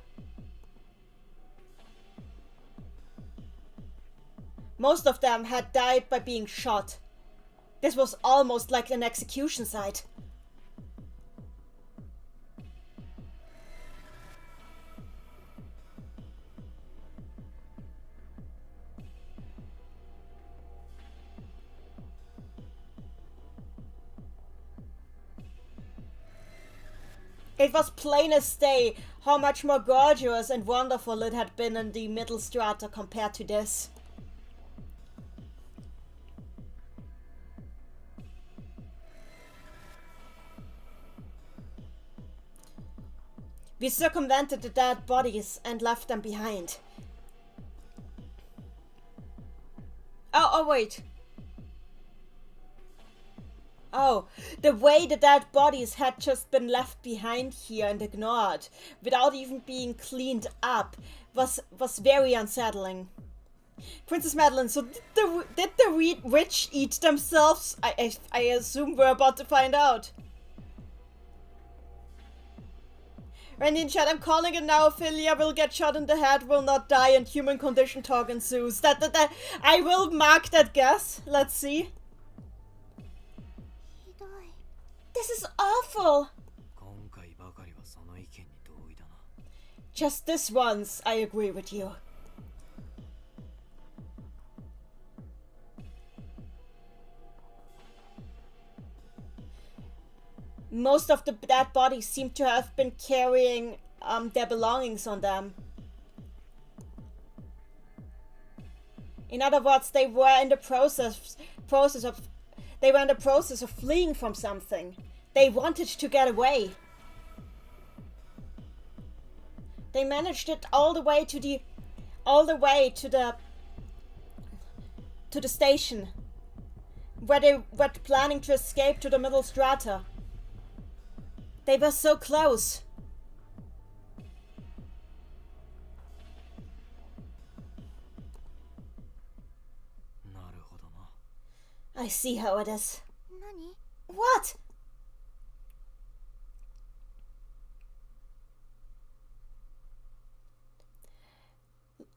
Most of them had died by being shot. This was almost like an execution site. It was plain as day how much more gorgeous and wonderful it had been in the middle strata compared to this. We circumvented the dead bodies and left them behind. Oh, wait. Oh, the way the dead bodies had just been left behind here and ignored, without even being cleaned up, was very unsettling. Princess Madeline, so did the witch eat themselves? I assume we're about to find out. Randy in chat, I'm calling it now. Ophelia will get shot in the head, will not die, and human condition talk ensues. That I will mark that guess. Let's see. This is awful. Just this once, I agree with you. Most of the dead bodies seem to have been carrying their belongings on them. In other words, they were in the process of fleeing from something. They wanted to get away. They managed it all the way to the station, where they were planning to escape to the middle strata. They were so close. I see how it is. What?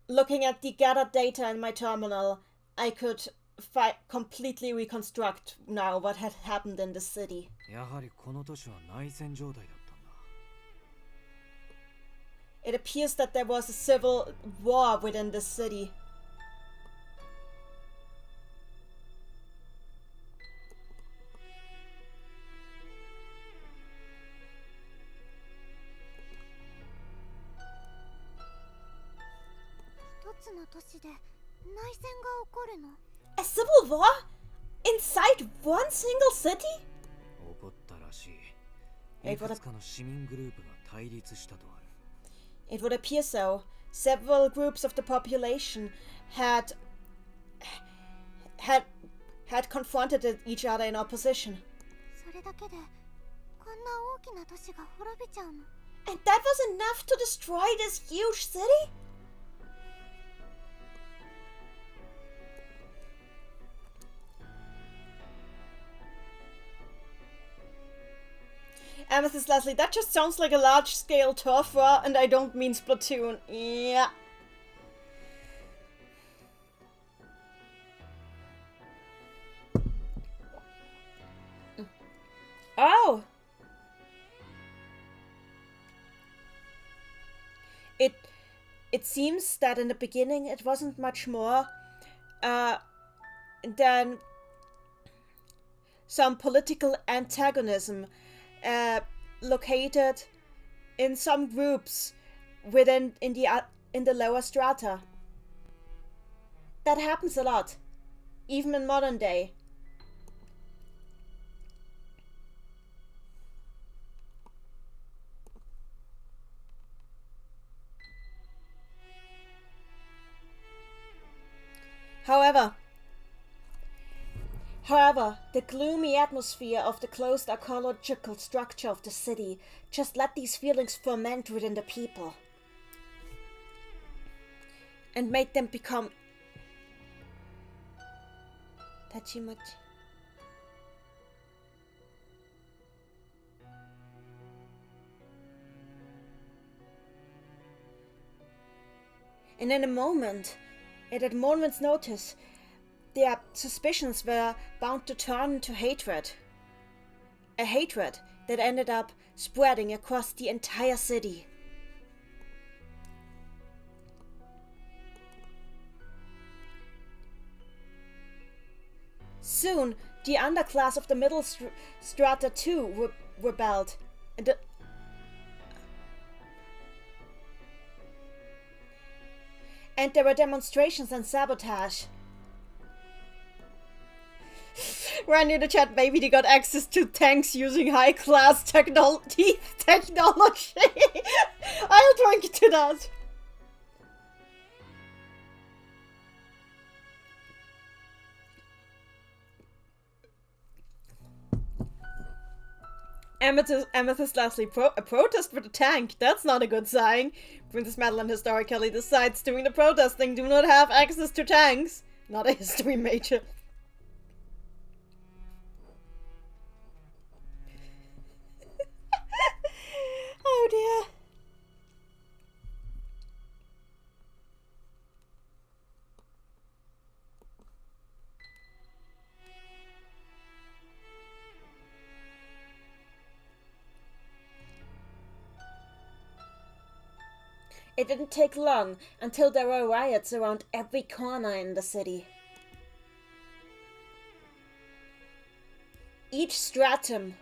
Looking at the gathered data in my terminal, I could completely reconstruct now what had happened in the city. It appears that there was a civil war within the city. A civil war? Inside one single city? It would appear so. Several groups of the population had confronted each other in opposition. And that was enough to destroy this huge city? Amethyst Leslie, that just sounds like a large-scale turf war, and I don't mean Splatoon. Yeah. Oh! It seems that in the beginning it wasn't much more than some political antagonism located in some groups in the lower strata. That happens a lot, even in modern day. However, the gloomy atmosphere of the closed ecological structure of the city just let these feelings ferment within the people and made them become tachimachi. And at a moment's notice, their suspicions were bound to turn into hatred. A hatred that ended up spreading across the entire city. Soon, the underclass of the middle strata too rebelled. And there were demonstrations and sabotage. Ran in the chat, maybe they got access to tanks using high-class technology. I'll drink to that. Amethyst lastly a protest with a tank. That's not a good sign. Princess Madeline historically decides doing the protesting do not have access to tanks. Not a history major. Oh dear. It didn't take long until there were riots around every corner in the city. Each stratum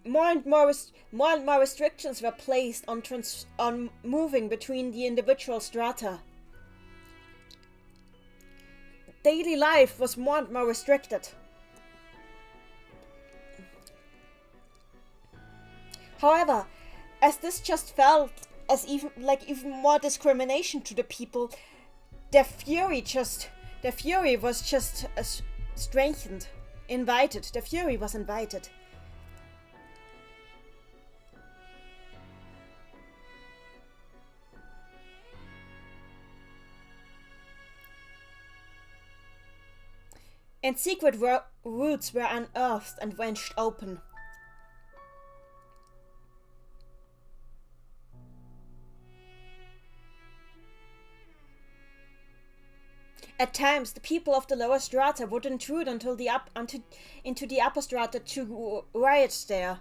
more and more restrictions were placed on moving between the individual strata. Daily life was more and more restricted. However, as this just felt as even more discrimination to the people, their fury was just strengthened, invited. The fury was invited. And secret routes were unearthed and wrenched open. At times, the people of the lower strata would intrude into the upper strata to riot there.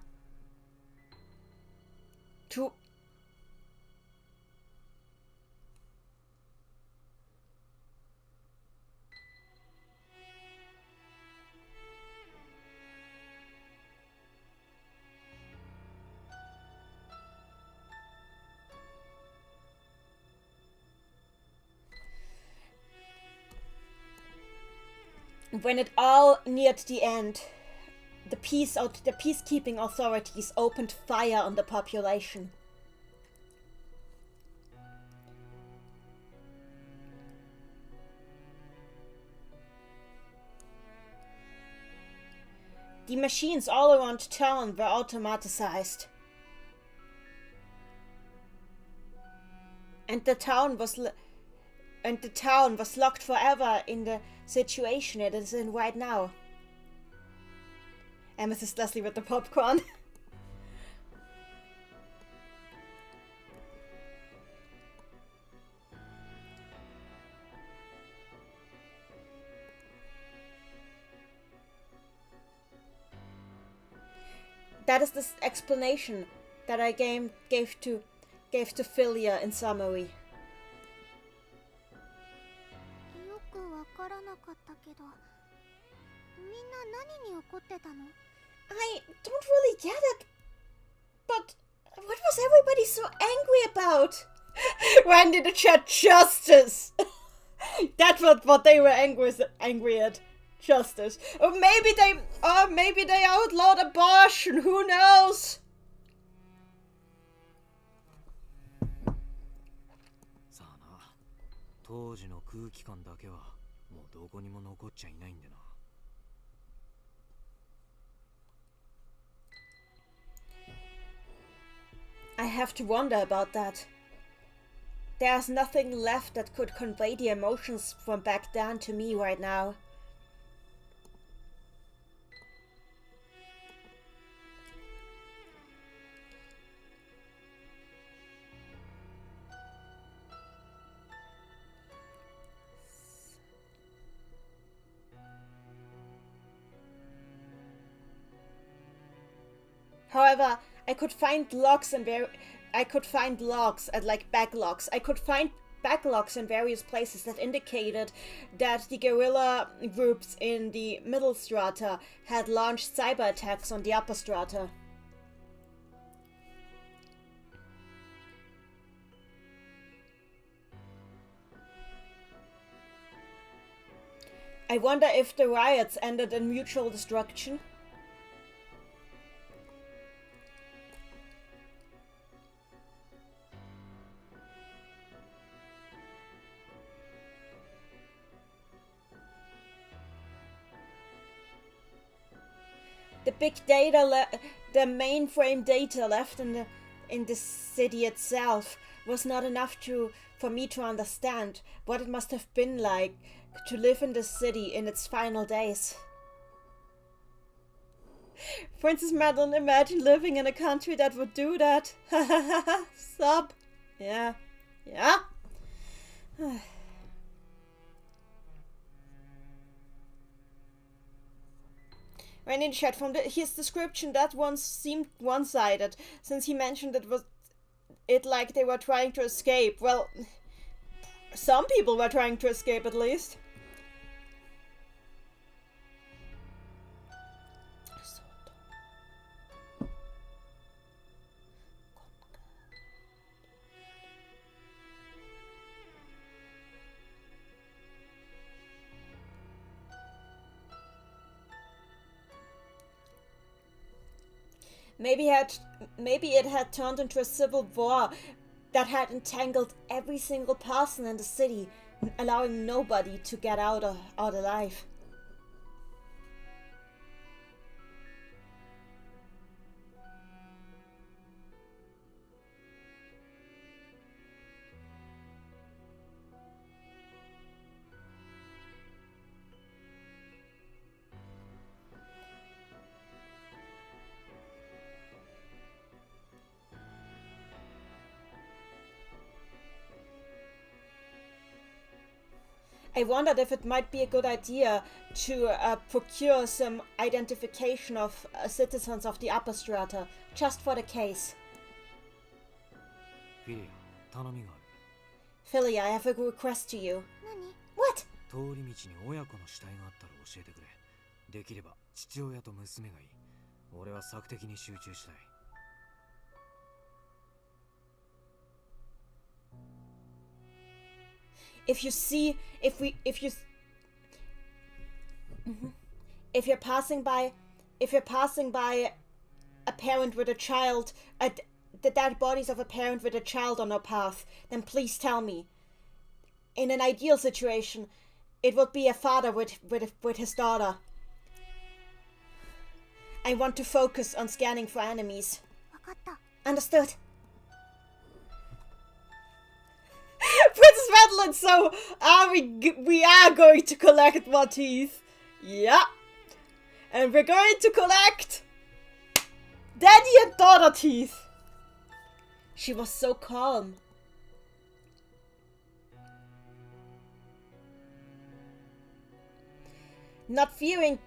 When it all neared the end, the peacekeeping authorities opened fire on the population. The machines all around town were automatized. And the town was locked forever in the situation it is in right now. Amethyst Leslie with the popcorn. That is the explanation that I gave to Philia in summary. I don't really get it, but what was everybody so angry about? When did the chat justice? That's what they were angry at. Justice. Or maybe they outlawed abortion, who knows? さあな、当時の空気感だけはもうどこにも残っちゃいないんでな。I have to wonder about that. There's nothing left that could convey the emotions from back then to me right now. However, I could find logs and I could find logs at like backlogs. I could find backlogs in various places that indicated that the guerrilla groups in the middle strata had launched cyber attacks on the upper strata. I wonder if the riots ended in mutual destruction. The big data, the mainframe data left in the city itself was not enough for me to understand what it must have been like to live in the city in its final days. Princess Madeline, imagine living in a country that would do that. Sub. Yeah. Yeah. Right in chat, from his description, that one seemed one-sided, since he mentioned it like they were trying to escape. Well, some people were trying to escape at least. Maybe it had turned into a civil war that had entangled every single person in the city, allowing nobody to get out alive. I wondered if it might be a good idea to procure some identification of citizens of the upper strata, just for the case. Philia, I have a request to you. What? If you're passing by a parent with a child, the dead bodies of a parent with a child on our path, then please tell me. In an ideal situation, it would be a father with his daughter. I want to focus on scanning for enemies. Understood. Princess Madeline, so we are going to collect more teeth. Yeah. And we're going to collect daddy and daughter teeth. She was so calm. Not fearing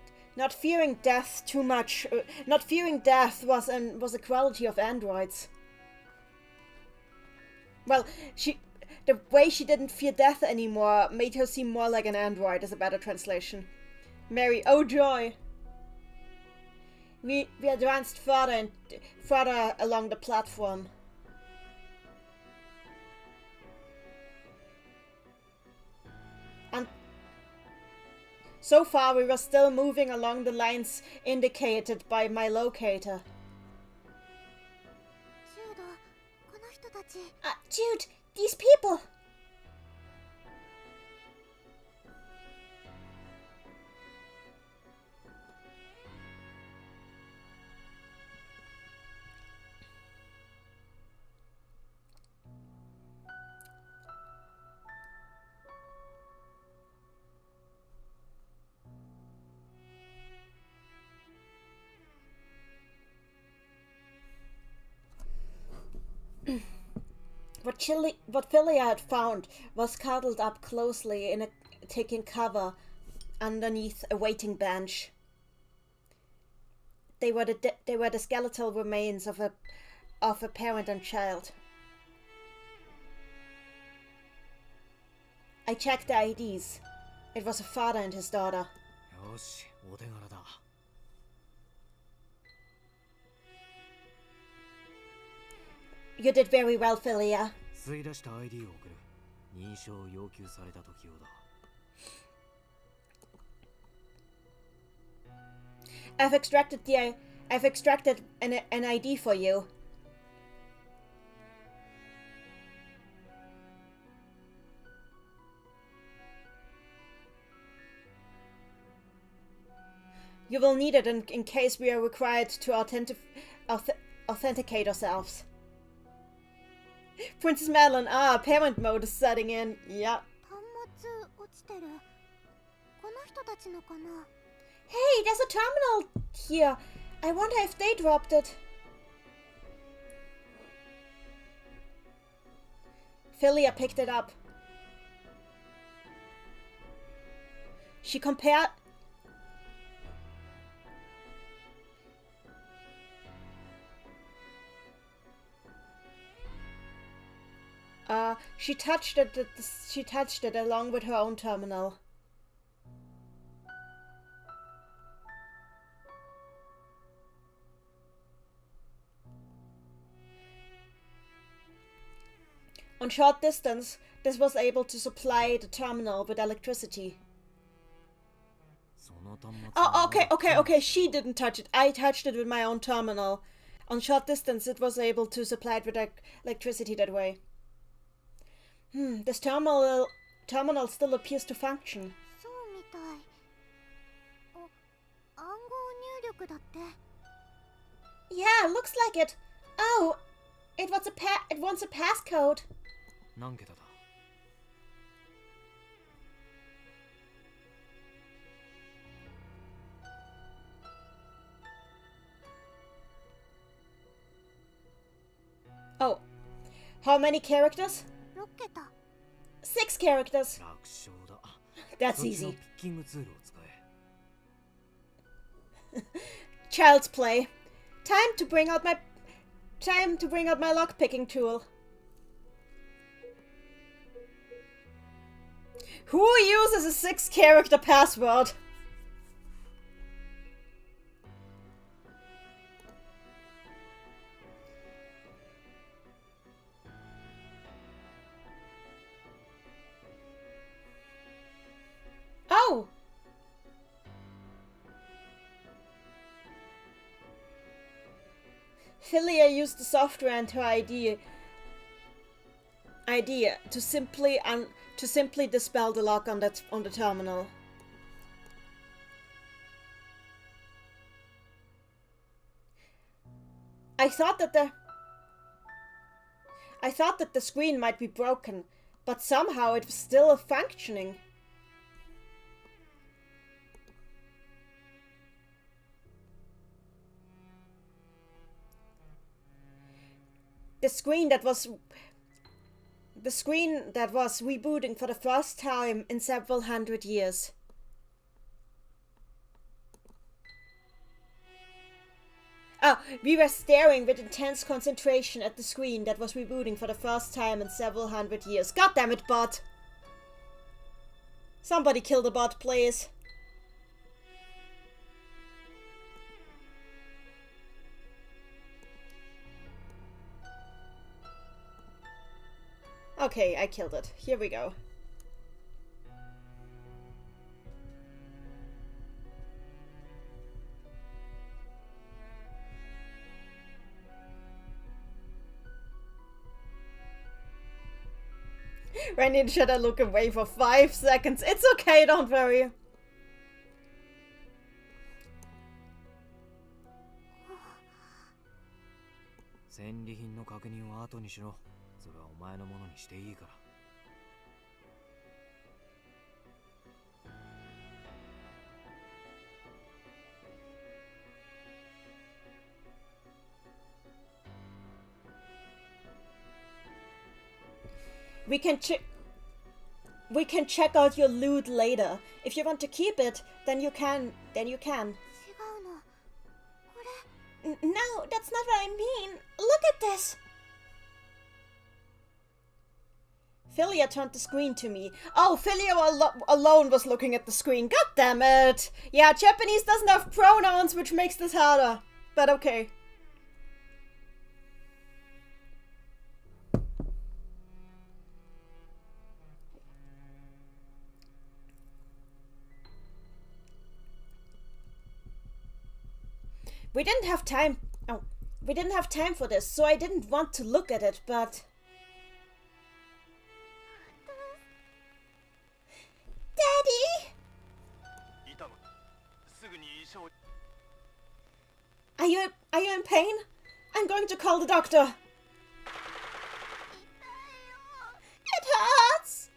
death too much. Not fearing death was a quality of androids. Well, the way she didn't fear death anymore made her seem more like an android, is a better translation. Mary, oh joy! We advanced further along the platform. And so far we were still moving along the lines indicated by my locator. Jude, these people! What Philia had found was cuddled up closely taking cover underneath a waiting bench. they were the skeletal remains of a parent and child. I checked the IDs. It was a father and his daughter. よし、お手柄だ。You did very well, Philia. 吸い出した ID を送る。認証を要求された時用だ。I've extracted an ID for you. You will need it in case we are required to authenticate ourselves. Princess Madeline, parent mode is setting in. Yeah. 端末落ちてる。この人たちのかな。 Hey, there's a terminal here. I wonder if they dropped it. Philia picked it up. She compared... She touched it along with her own terminal. On short distance, this was able to supply the terminal with electricity. Oh, okay. She didn't touch it. I touched it with my own terminal. On short distance, it was able to supply it with electricity that way. This terminal still appears to function. そうみたい。暗号入力だって。 Yeah, looks like it. Oh, it wants a passcode. 何桁だ? Oh, how many characters? 6桁。 6 characters. 楽勝だ。 That's そっちの easy. ピッキングツールを使え。 Child's play. Time to bring out my lock-picking tool. Who uses a 6-character password? Oh! Philia used the software and her idea to simply dispel the lock on the terminal. I thought that the screen might be broken, but somehow it was still functioning. The screen that was rebooting for the first time in several hundred years. We were staring with intense concentration at the screen that was rebooting for the first time in several hundred years. God damn it, bot! Somebody kill the bot, please. Okay, I killed it. Here we go. Randy and Shadow look away for 5 seconds. It's okay, don't worry. 戦利品の確認は後にしろ。それはお前のものにしていいから。We can check out your loot later. If you want to keep it, then you can. 違うの。これ。No, that's not what I mean. Look at this. Philia turned the screen to me. Oh, Philia alone was looking at the screen. God damn it. Yeah, Japanese doesn't have pronouns, which makes this harder. But okay. We didn't have time. Oh, we didn't have time for this, so I didn't want to look at it, but... Daddy! Are you in pain? I'm going to call the doctor. It hurts!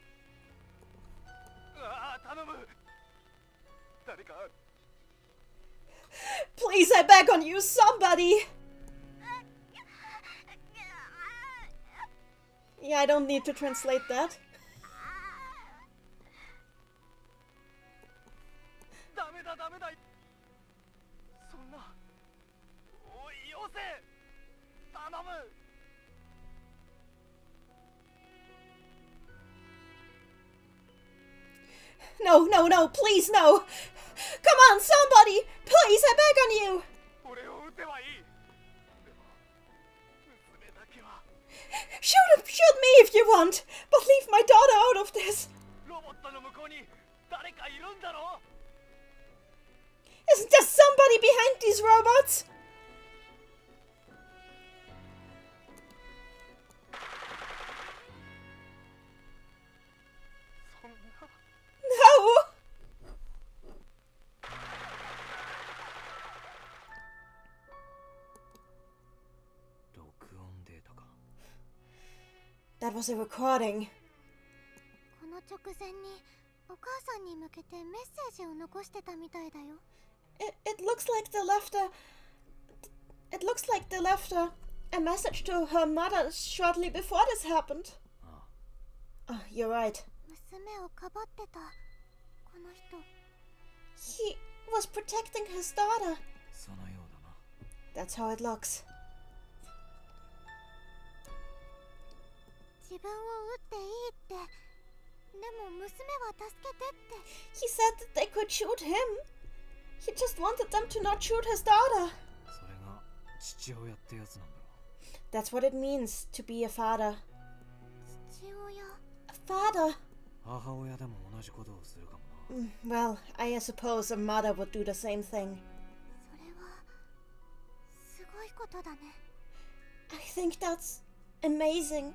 Please, I beg on you, somebody! Yeah, I don't need to translate that. No, no, no, please, no! Come on, somebody! Please, I beg on you! Shoot me if you want, but leave my daughter out of this! Isn't there somebody behind these robots? No! That was a recording. この直前にお母さんに向けてメッセージを残してたみたいだよ。It looks like they left a... It looks like they left a message to her mother shortly before this happened. Oh, you're right. 娘をかばってたこの人。He was protecting his daughter. そのようだな。That's how it looks. 自分を撃っていいって。でも娘は助けてって。He said that they could shoot him. He just wanted them to not shoot his daughter. それが父親ってやつなんだろう。 That's what it means to be a father. 父親。A father. 母親でも同じことをするかもな。Well, I suppose a mother would do the same thing. それはすごいことだね。I think that's amazing.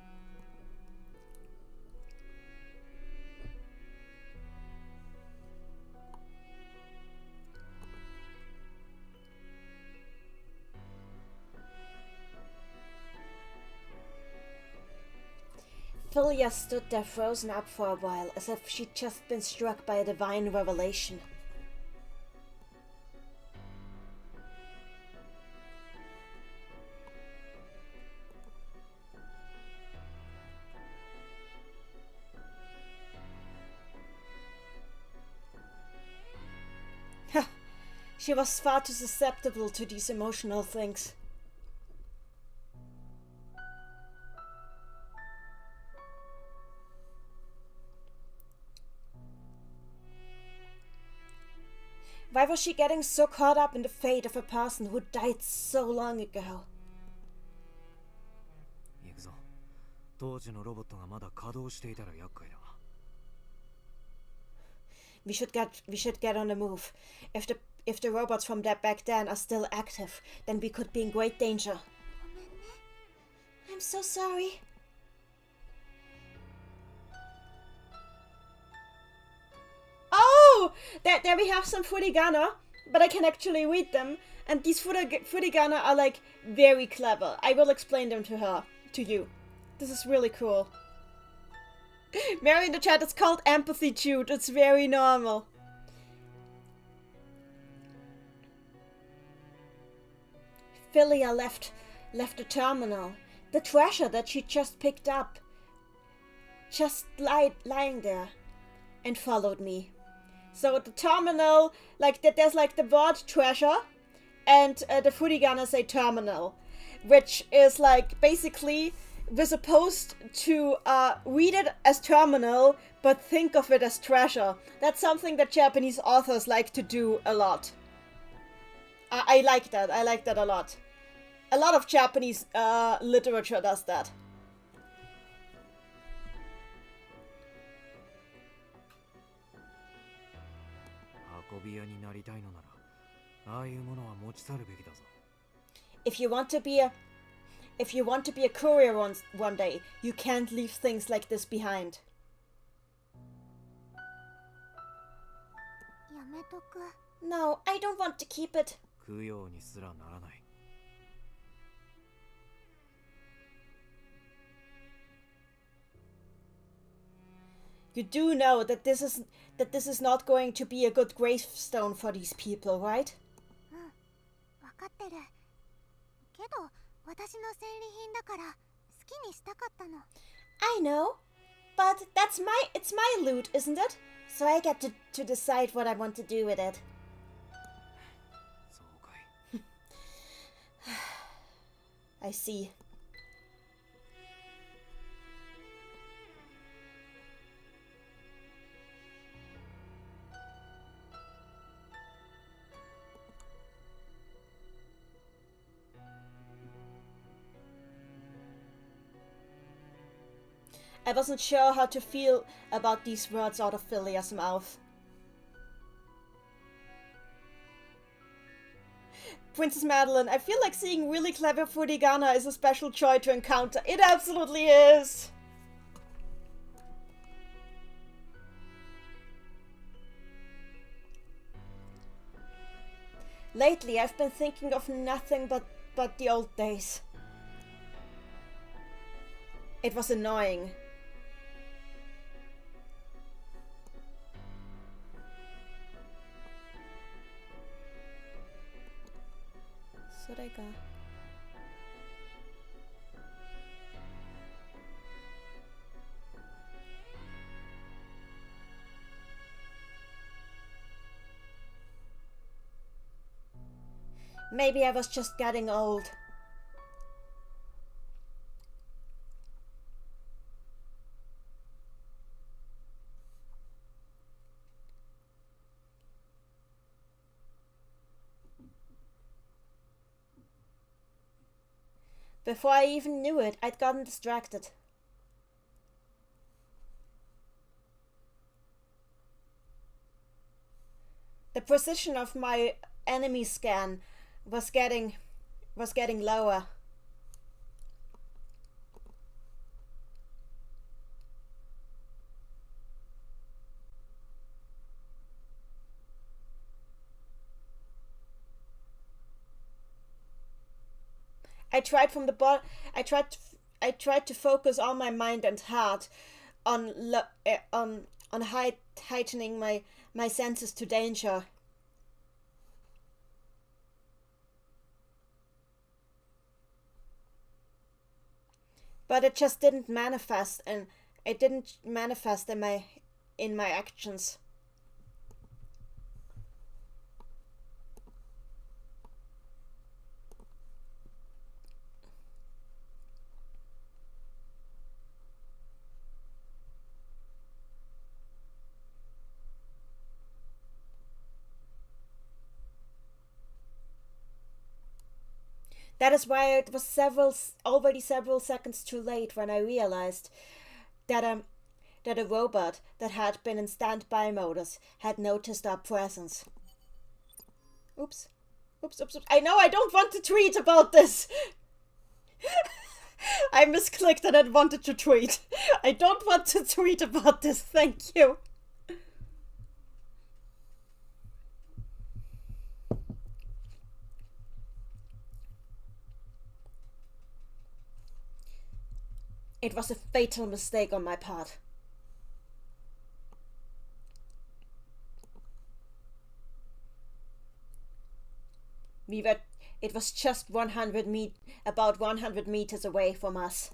Philia stood there frozen up for a while, as if she'd just been struck by a divine revelation. She was far too susceptible to these emotional things. Why was she getting so caught up in the fate of a person who died so long ago? 行くぞ。当時のロボットがまだ稼働していたら厄介だが。We should get on the move. If the robots from back then are still active, then we could be in great danger. I'm so sorry. Oh! There we have some furigana, but I can actually read them. And these furigana are like very clever. I will explain them to you. This is really cool. Mary in the chat, it's called empathy, Jude. It's very normal. Philia left the terminal. The treasure that she just picked up. Just lying there. And followed me. So the terminal, like there's like the word treasure. and the furigana say terminal, which is like basically we're supposed to read it as terminal, but think of it as treasure. That's something that Japanese authors like to do a lot. I like that. I like that a lot. A lot of Japanese literature does that. 運び屋になりたいのなら、ああいうものは持ち去るべきだぞ。If you want to be a courier one day, you can't leave things like this behind. やめとく。 No, I don't want to keep it. 供養にすらならない。You do know that this is not going to be a good gravestone for these people, right? うん、わかってる。けど、私の戦利品だから好きにしたかったの。I know, but it's my loot, isn't it? So I get to decide what I want to do with it. そうかい。I see. I wasn't sure how to feel about these words out of Philia's mouth. Princess Madeline, I feel like seeing really clever furigana is a special joy to encounter. It absolutely is! Lately, I've been thinking of nothing but the old days. It was annoying. Maybe I was just getting old. Before I even knew it, I'd gotten distracted. The precision of my enemy scan was getting lower. I tried to focus all my mind and heart on heightening my senses to danger. But it just didn't manifest, and it didn't manifest in my actions. That is why it was already several seconds too late when I realized that a robot that had been in standby modus had noticed our presence. Oops. Oops. I know I don't want to tweet about this. I misclicked and I wanted to tweet. I don't want to tweet about this, thank you. It was a fatal mistake on my part. It was just about 100 meters away from us.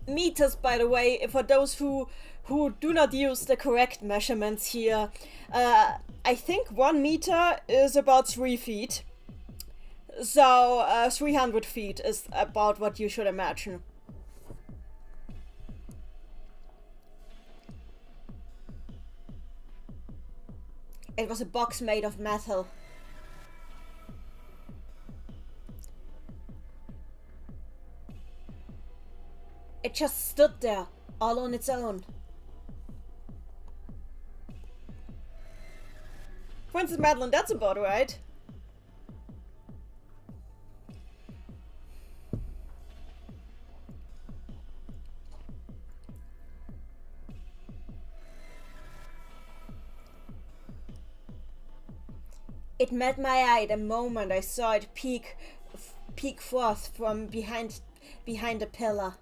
Meters, by the way, for those who who do not use the correct measurements here. I think 1 meter is about 3 feet. So 300 feet is about what you should imagine. It was a box made of metal. It just stood there, all on its own. Princess Madeline, that's about right. It met my eye the moment I saw it peek forth from behind a pillar.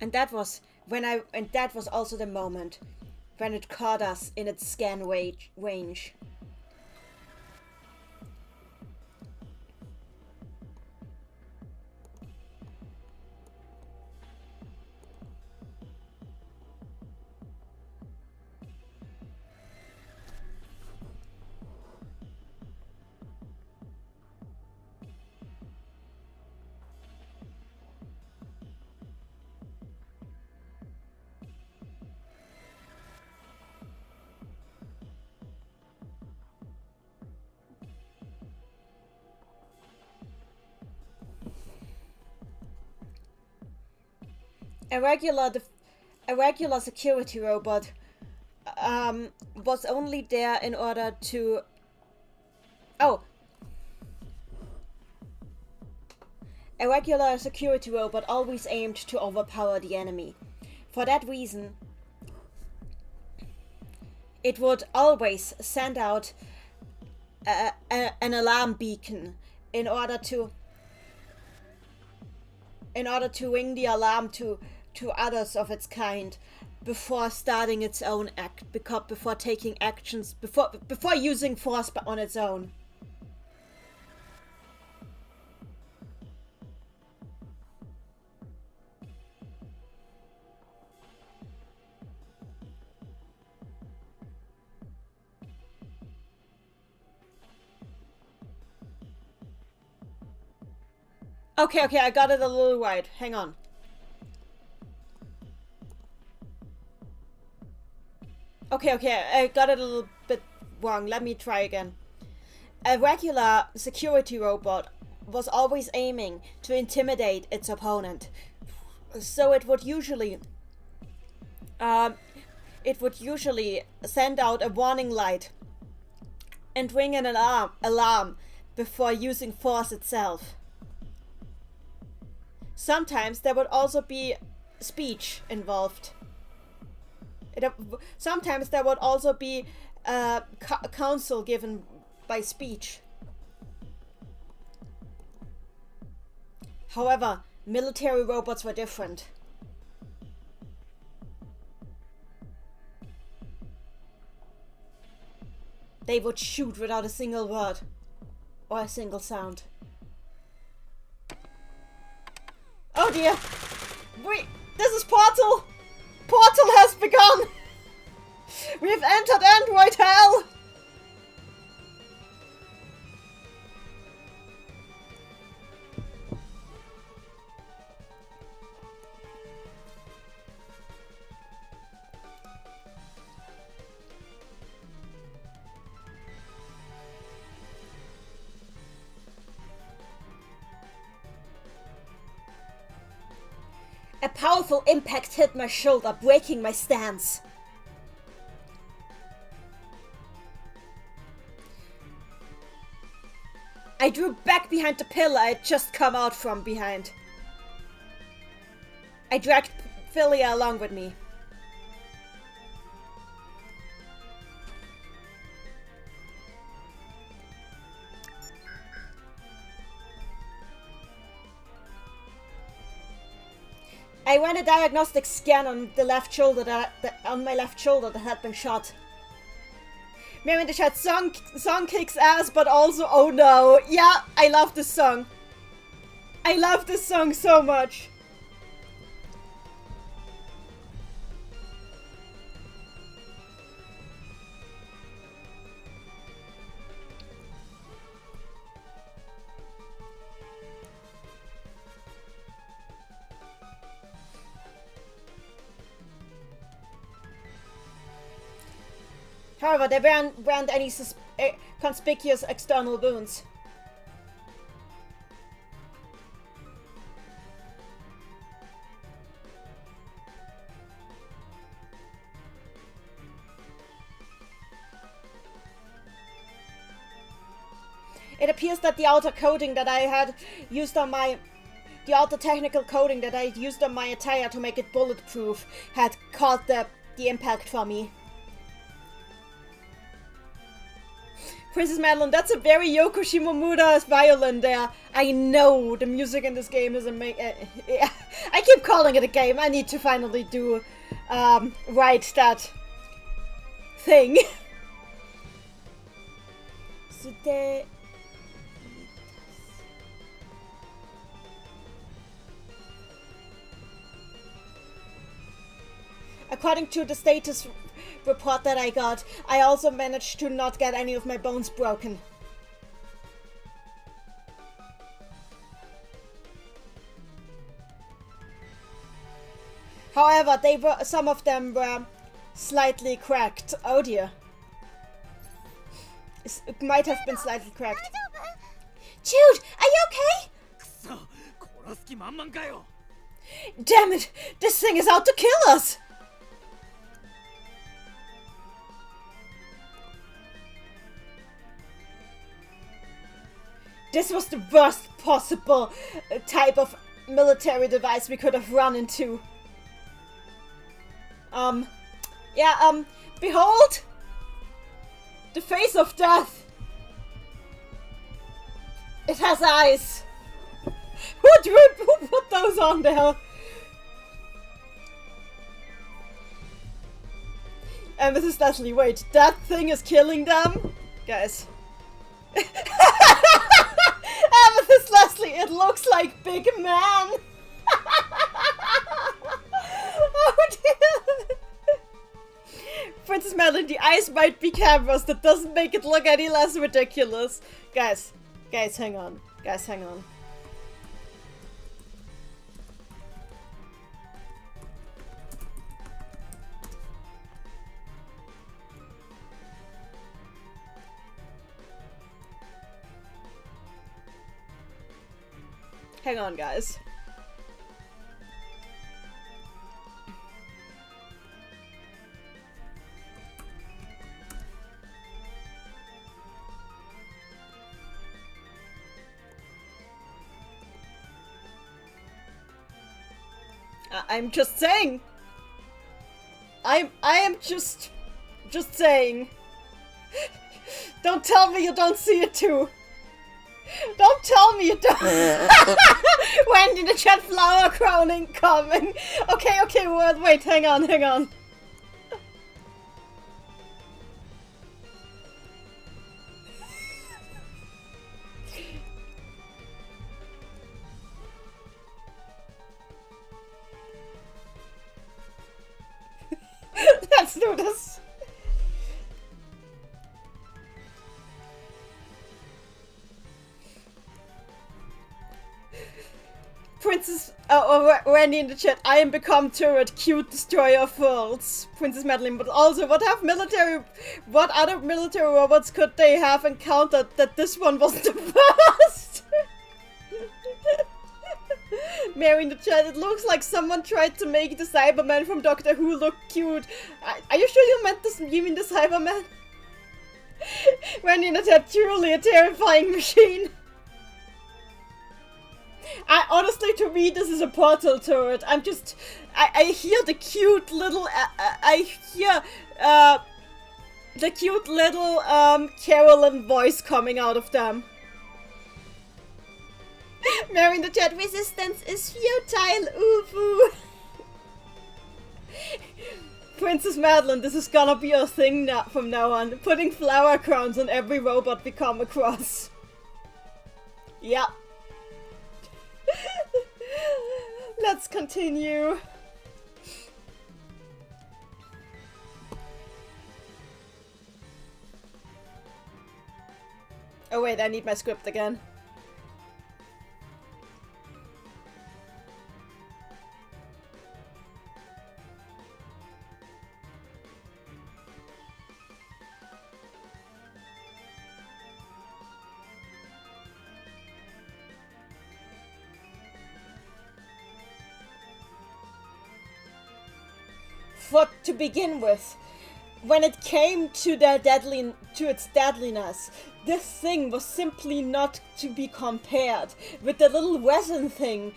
And that was also the moment when it caught us in its scan range. A regular security robot was only there in order to... Oh. A regular security robot always aimed to overpower the enemy. For that reason, it would always send out an alarm beacon in order to ring the alarm to others of its kind before starting its own act, before taking actions, before using force on its own. Okay, I got it a little wide. Hang on. Okay, I got it a little bit wrong. Let me try again. A regular security robot was always aiming to intimidate its opponent. So it would usually send out a warning light and ring an alarm before using force itself. Sometimes there would also be speech involved. Sometimes there would also be counsel given by speech. However, military robots were different. They would shoot without a single word or a single sound. Oh dear! Wait, this is Portal! Portal has begun! We've entered Android Hell! A powerful impact hit my shoulder, breaking my stance. I drew back behind the pillar I'd just come out from behind. I dragged Philia along with me. I ran a diagnostic scan on the left shoulder on my left shoulder that had been shot. Mary in the chat, song kicks ass, but also, oh no. Yeah, I love this song. I love this song so much. However, there weren't any conspicuous external wounds. It appears that the outer coating that I had used on my... The outer technical coating that I used on my attire to make it bulletproof had caught the impact for me. Princess Madeline, that's a very Yoko Shimomura's violin there. I know the music in this game is amazing. I keep calling it a game. I need to finally do write that thing. According to the status report that I got, I also managed to not get any of my bones broken. However, some of them were slightly cracked. Oh dear. It might have been slightly cracked. Jude, are you okay? Damn it! This thing is out to kill us! This was the worst possible type of military device we could have run into. Behold! The face of death! It has eyes! Who put those on there? And Mrs. Leslie, wait, that thing is killing them? Guys. Amethyst Leslie, it looks like Big Man! Oh dear! Princess Madeline, the eyes might be cameras, that doesn't make it look any less ridiculous. Guys, hang on. Guys, hang on. Hang on, guys. I'm just saying. I am just saying. Don't tell me you don't see it too. Don't tell me you don't. Wendy in the chat, flower crowning coming. Okay, world, wait, hang on. Let's do this. Princess, Randy in the chat, I am become turret, cute destroyer of worlds. Princess Madeline, but also, what other military robots could they have encountered that this one wasn't the first? Mary in the chat, it looks like someone tried to make the Cyberman from Doctor Who look cute. Are you sure you meant this? You mean the Cyberman? Randy in the chat, truly a terrifying machine. Honestly, to me, this is a portal turret. I hear the cute little, the cute little, Carolyn voice coming out of them. Mary in the chat, resistance is futile, ooh. Princess Madeline, this is gonna be a thing now, from now on. Putting flower crowns on every robot we come across. Yeah. Let's continue. Oh wait, I need my script again. To begin with, when it came to its deadliness, this thing was simply not to be compared with the little resin thing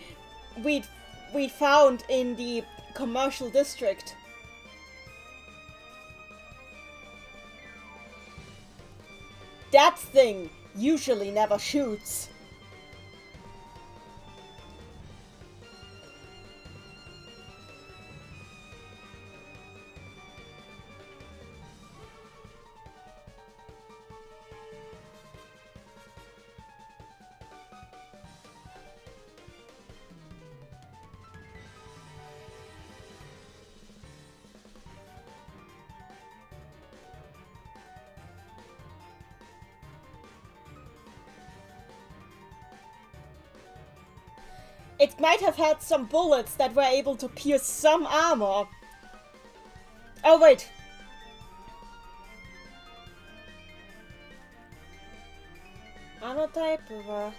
we found in the commercial district. That thing usually never shoots. It might have had some bullets that were able to pierce some armor. Oh, wait. Armor type or...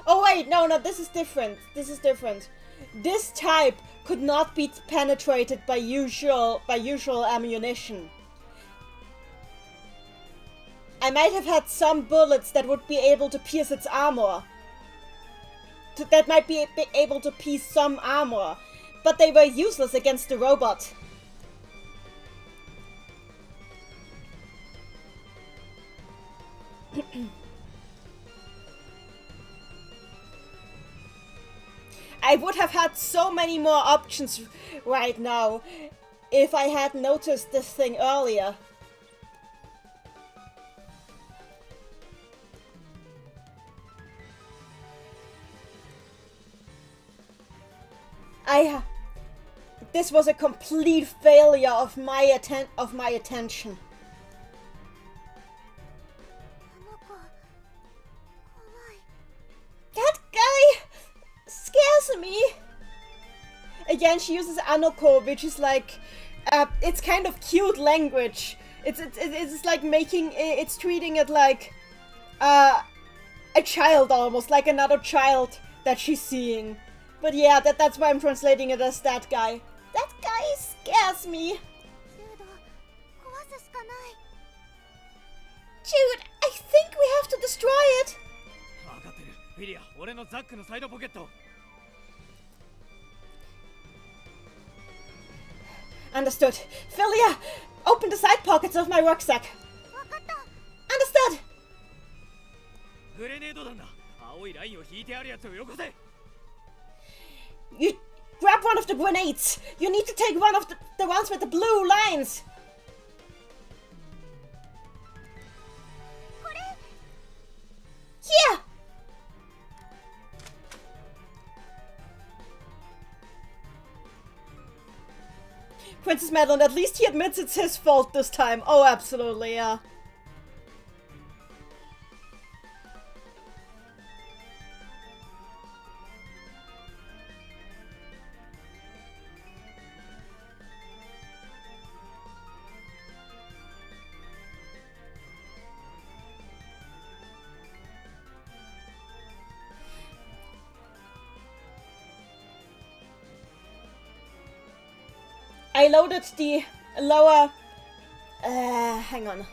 Oh, wait, no, this is different. This is different. This type could not be penetrated by usual ammunition. I might have had some bullets that would be able to pierce its armor. That might be able to pierce some armor, but they were useless against the robot. I would have had so many more options right now if I had noticed this thing earlier. This was a complete failure of my attention. That guy scares me. Again, she uses Anoko, which is like, it's kind of cute language. It's like it's treating it like a child almost, like another child that she's seeing. But yeah, that's why I'm translating it as that guy. That guy scares me. Jude, I think we have to destroy it. Understood. Philia, open the side pockets of my rucksack. Understood. You grab one of the grenades. You need to take one of the ones with the blue lines. Here. Princess Madeline, at least he admits it's his fault this time. Oh, absolutely, yeah. I loaded the lower... hang on.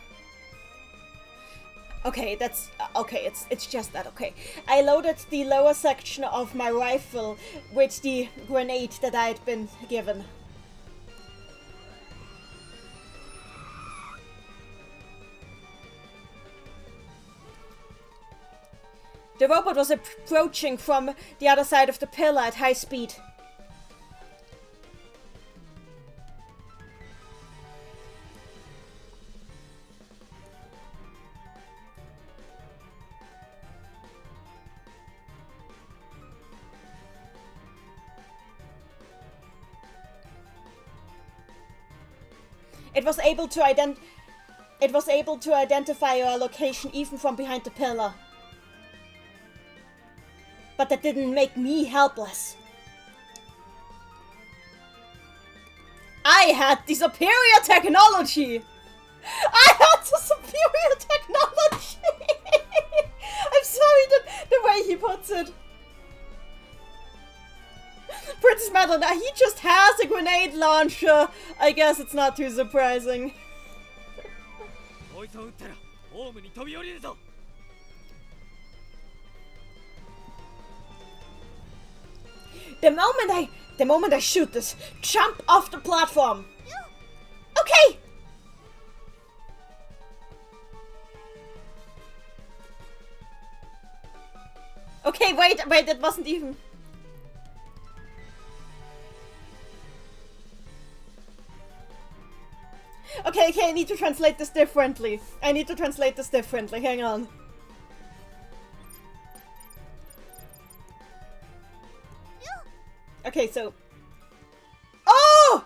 Okay, that's... okay, it's just that, okay. I loaded the lower section of my rifle with the grenade that I had been given. The robot was approaching from the other side of the pillar at high speed. It was able to identify your location even from behind the pillar. But that didn't make me helpless. I had the superior technology! I had the superior technology! I'm sorry, the way he puts it. Princess Madeline, he just has a grenade launcher. I guess it's not too surprising. The moment I shoot this, jump off the platform. Okay. Okay, wait, it wasn't even. Okay, I need to translate this differently. Hang on. Okay, so... Oh!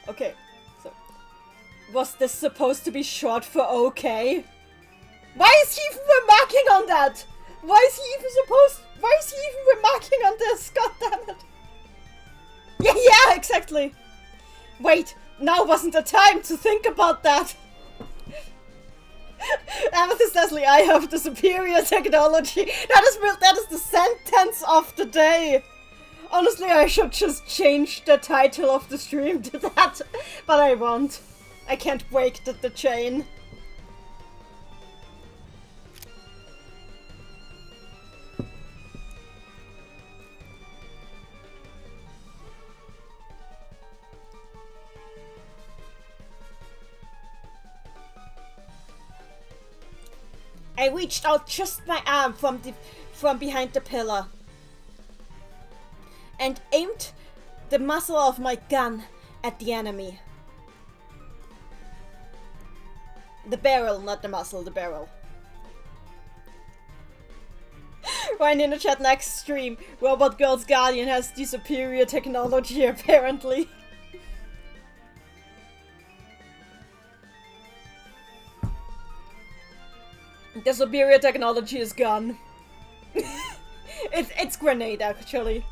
Okay, so... Was this supposed to be short for okay? Why is he even remarking on that? Why is he even remarking on this? God damn it. Yeah, exactly. Wait, now wasn't the time to think about that. Amethyst Leslie, I have the superior technology. That is the sentence of the day. Honestly, I should just change the title of the stream to that, but I won't. I can't break the chain. I reached out just my arm from behind the pillar and aimed the muzzle of my gun at the enemy. The barrel, not the muzzle, the barrel. Ryan in the chat, next stream. Robot Girl's Guardian has the superior technology, apparently. The superior technology is gone. It's grenade, actually.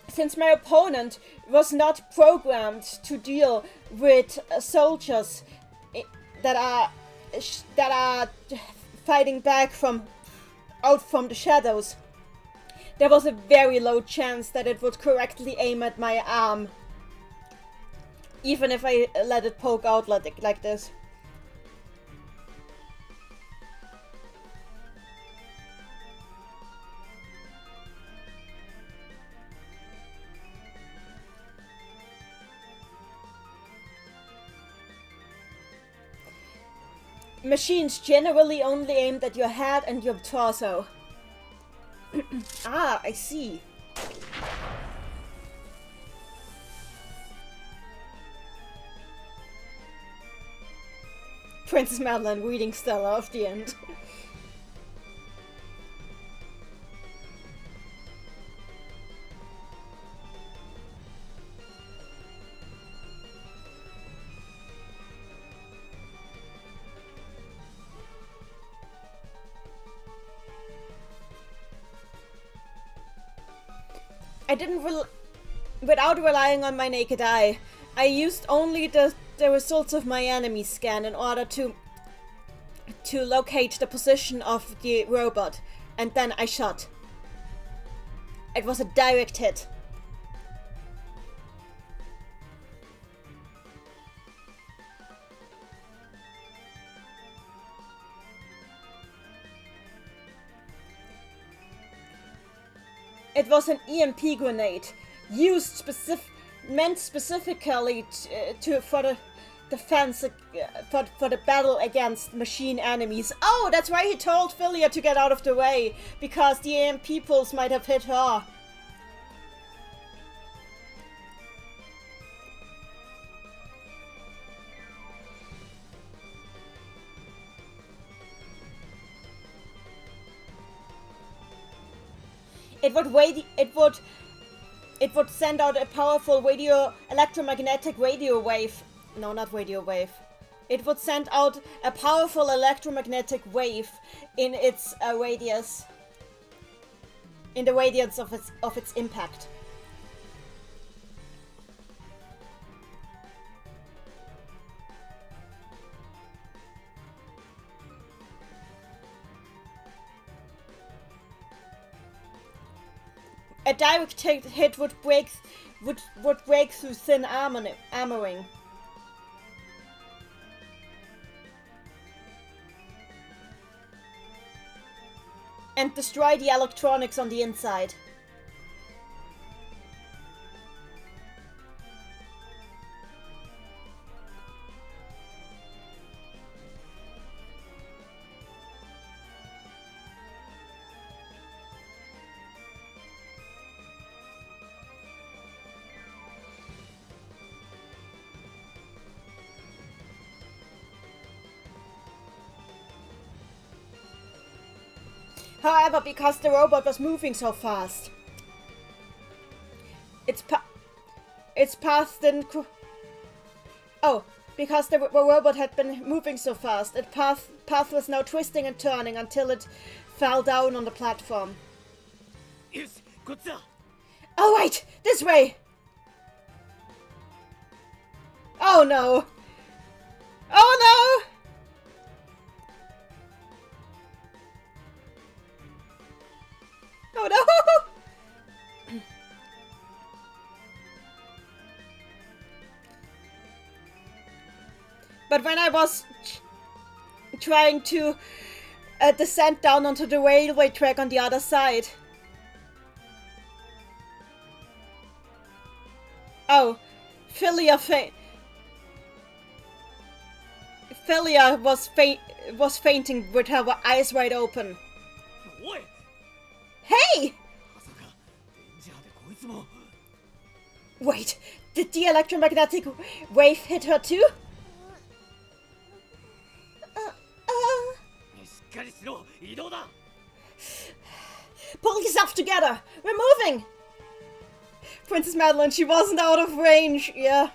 Since my opponent was not programmed to deal with soldiers that are fighting back out from the shadows, there was a very low chance that it would correctly aim at my arm, even if I let it poke out like this. Machines generally only aimed at your head and your torso. Ah, I see. Princess Madeline reading Stella of the end. I didn't without relying on my naked eye, I used only the results of my enemy scan in order to locate the position of the robot, and then I shot. It was a direct hit. It was an EMP grenade, used meant specifically for the defense for the battle against machine enemies. Oh, that's why he told Philia to get out of the way, because the AMP pulse might have hit her. It would send out a powerful electromagnetic radio wave. No, not radio wave. It would send out a powerful electromagnetic wave in its radius. In the radius of its impact. A direct hit would break through thin armoring. And destroy the electronics on the inside. However, because the robot was moving so fast, its path didn't. Oh, because the robot had been moving so fast, its path was now twisting and turning until it fell down on the platform. Oh wait, this way! Oh no! Oh no! Oh no! But when I was trying to descend down onto the railway track on the other side... Oh, Philia was fainting with her eyes wide open. Hey! Wait, did the electromagnetic wave hit her too? Pull yourself together! We're moving! Princess Madeline, she wasn't out of range, yeah.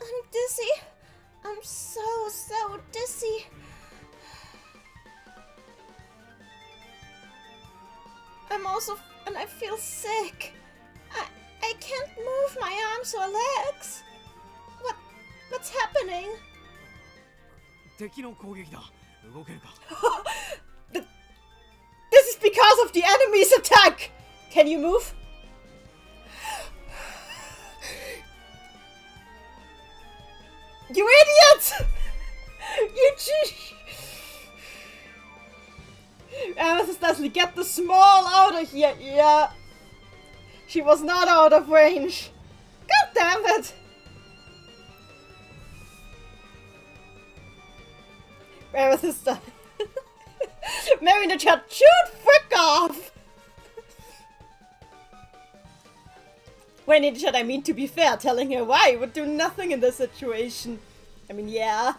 I'm dizzy. I'm so dizzy. And I feel sick. I can't move my arms or legs. What's happening? This is because of the enemy's attack. Can you move? You idiot! Amethyst Leslie, get the small out of here! Yeah. She was not out of range. God damn it! Amethyst Mary in the chat, shoot frick off! When in the chat, I mean, to be fair, telling her why would do nothing in this situation. I mean, yeah.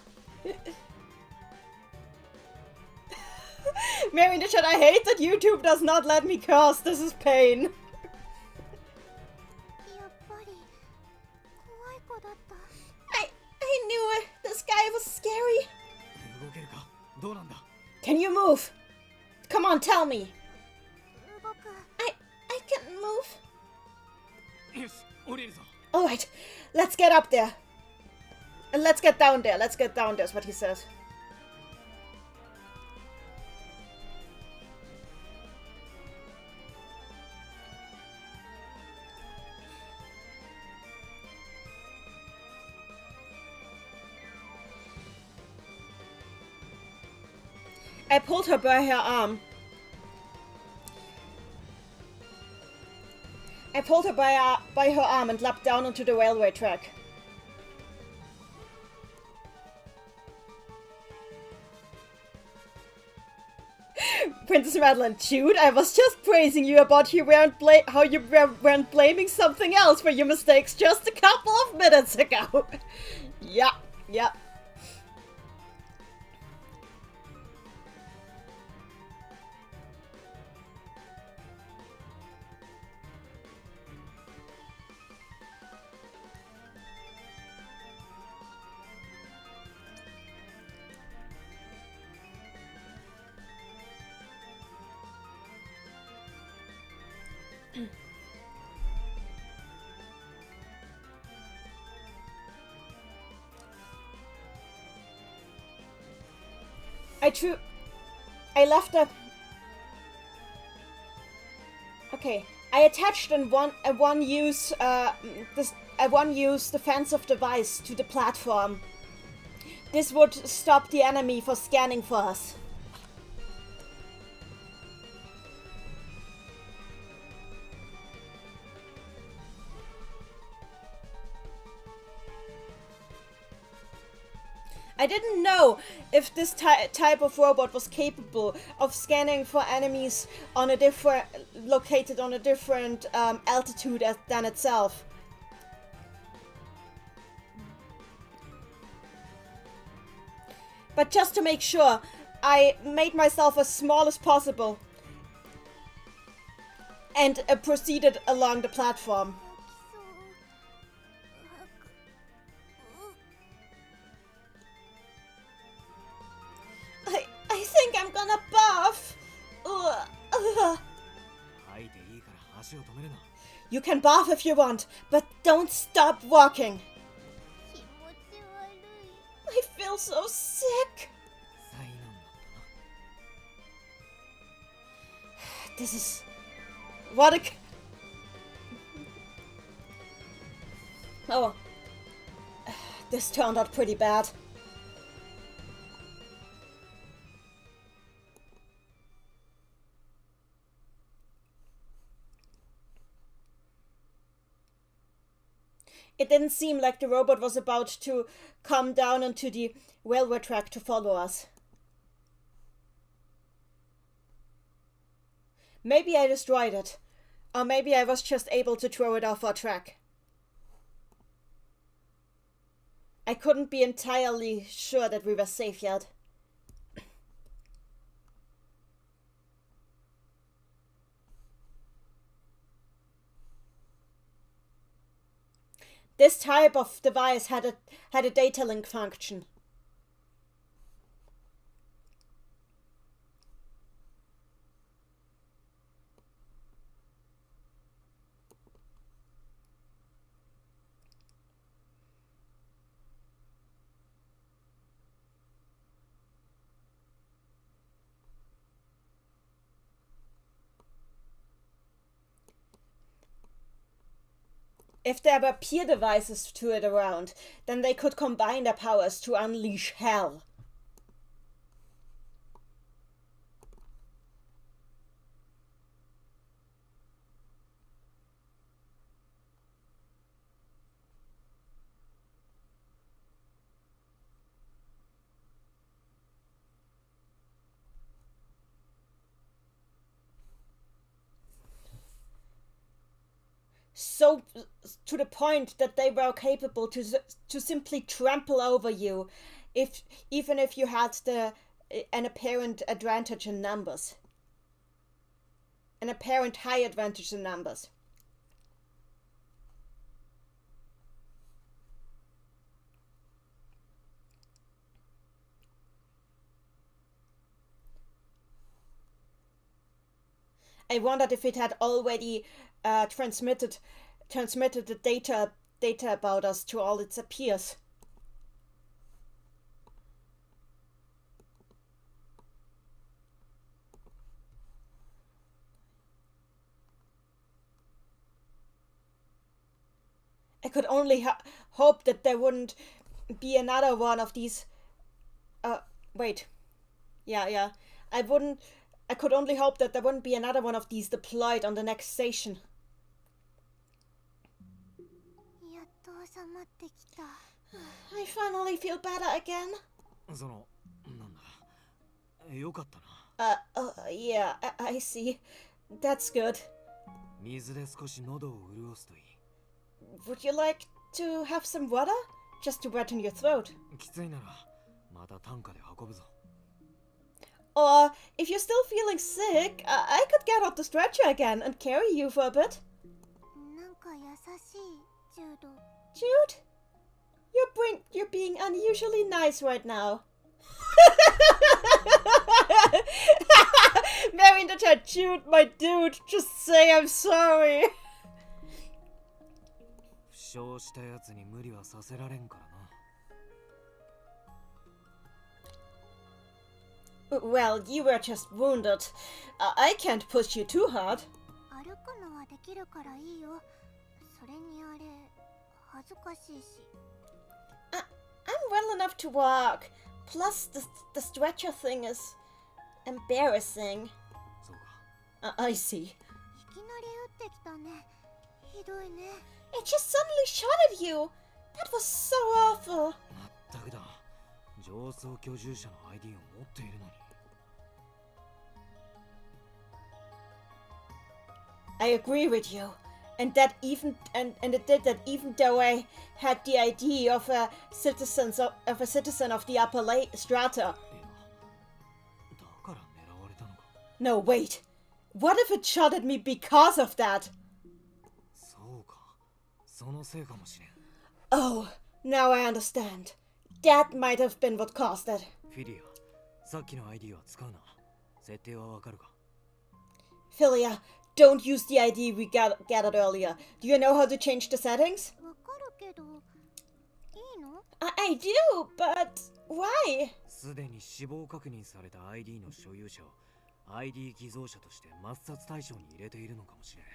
Mary in the chat, I hate that YouTube does not let me curse. This is pain. I knew it. This guy was scary. Can you move? Come on, tell me. I can't move. Alright, let's get up there. And let's get down there. Let's get down there is what he says. I pulled her by her arm. I pulled her by her arm and leapt down onto the railway track. Princess Madeline, dude, I was just praising you about how you weren't blaming something else for your mistakes just a couple of minutes ago. Yeah, yeah. I left a... Okay, I attached a one-use defensive device to the platform. This would stop the enemy from scanning for us. I didn't know if this type of robot was capable of scanning for enemies on located on a different altitude than itself. But just to make sure, I made myself as small as possible and proceeded along the platform. I think I'm gonna barf. You can barf if you want, but don't stop walking. I feel so sick. This is... What a... Oh. This turned out pretty bad. It didn't seem like the robot was about to come down onto the railway track to follow us. Maybe I destroyed it. Or maybe I was just able to throw it off our track. I couldn't be entirely sure that we were safe yet. This type of device had a data link function. If there were peer devices to it around, then they could combine their powers to unleash hell. So, to the point that they were capable to simply trample over you, even if you had an apparent advantage in numbers. An apparent high advantage in numbers. I wondered if it had already transmitted the data about us to all its peers. I could only hope that there wouldn't be another one of these. Wait. Yeah. I could only hope that there wouldn't be another one of these deployed on the next station. やっと収まってきた。 I finally feel better again. その、なんだ。よかったな。Yeah, I see. That's good. 水で少し喉を潤すといい。Would you like to have some water? Just to wet in your throat. きついなら、また担架で運ぶぞ。Or, if you're still feeling sick, I could get out the stretcher again and carry you for a bit. なんか優しい、ジュード。 Jude? You're being unusually nice right now. Mary in the chat, Jude, my dude, just say I'm sorry. 負傷したやつに無理はさせられんからな。 Well, you were just wounded. I can't push you too hard. 歩くのはできるからいいよ。それにあれ、恥ずかしいし。 I'm well enough to walk. Plus, the stretcher thing is embarrassing. そうか。I see. いきなり撃ってきたね。ひどいね。 It just suddenly shot at you. That was so awful. まったくだ。上層居住者の ID を持っているのに。I agree with you. And it did that even though I had the ID of a citizen of the upper strata. いや、だから狙われたのか。 No, wait. What if it shot at me because of that? そうか。そのせいかもしれん。 Oh, now I understand. That might have been what caused it. フィリア、さっきの ID は使うな。設定はわかるか？ Philia, don't use the ID we gathered earlier. Do you know how to change the settings? わかるけど、いいの？ I do, but why? すでに死亡確認された ID の所有者を ID 偽造者として抹殺対象に入れているのかもしれん。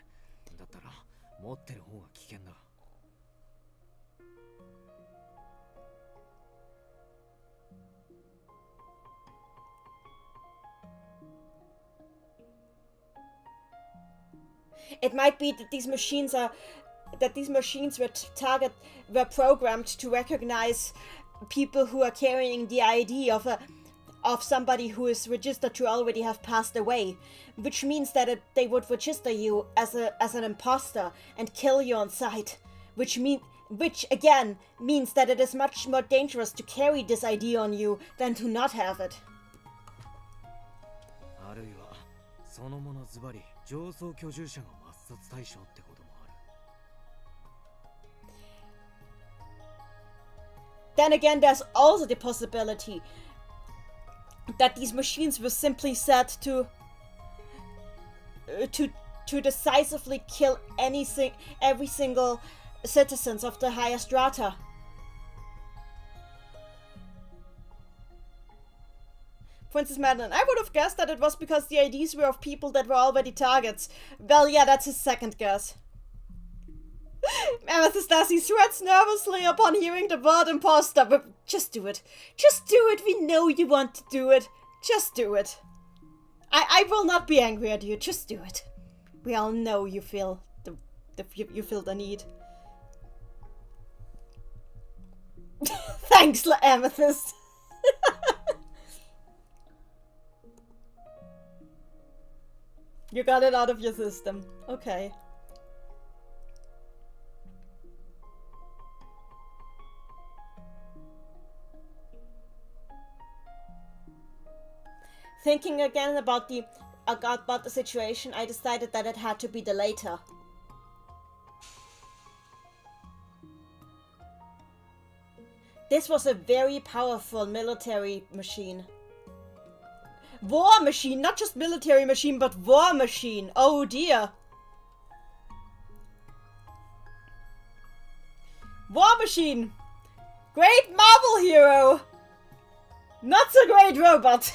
だったら持ってる方が危険だ。 It might be that these machines were programmed to recognize people who are carrying the ID of somebody who is registered to already have passed away, which means that they would register you as an imposter and kill you on sight, which again means that it is much more dangerous to carry this ID on you than to not have it. あるいはそのものズバリ上層居住者が抹殺対象ってこともある。 Then again, there's also the possibility that these machines were simply set to decisively kill every single citizens of the higher strata. Princess Madeline, I would have guessed that it was because the IDs were of people that were already targets. Well, yeah, that's his second guess. Amethyst Lassie sweats nervously upon hearing the word imposter, but just do it. Just do it. We know you want to do it. Just do it. I will not be angry at you. Just do it. We all know you feel you feel the need. Thanks, Amethyst. You got it out of your system. Okay. Thinking again about the situation, I decided that it had to be the later. This was a very powerful military machine. War machine, not just military machine, but war machine. Oh dear. War machine. Great Marvel hero. Not so great robot.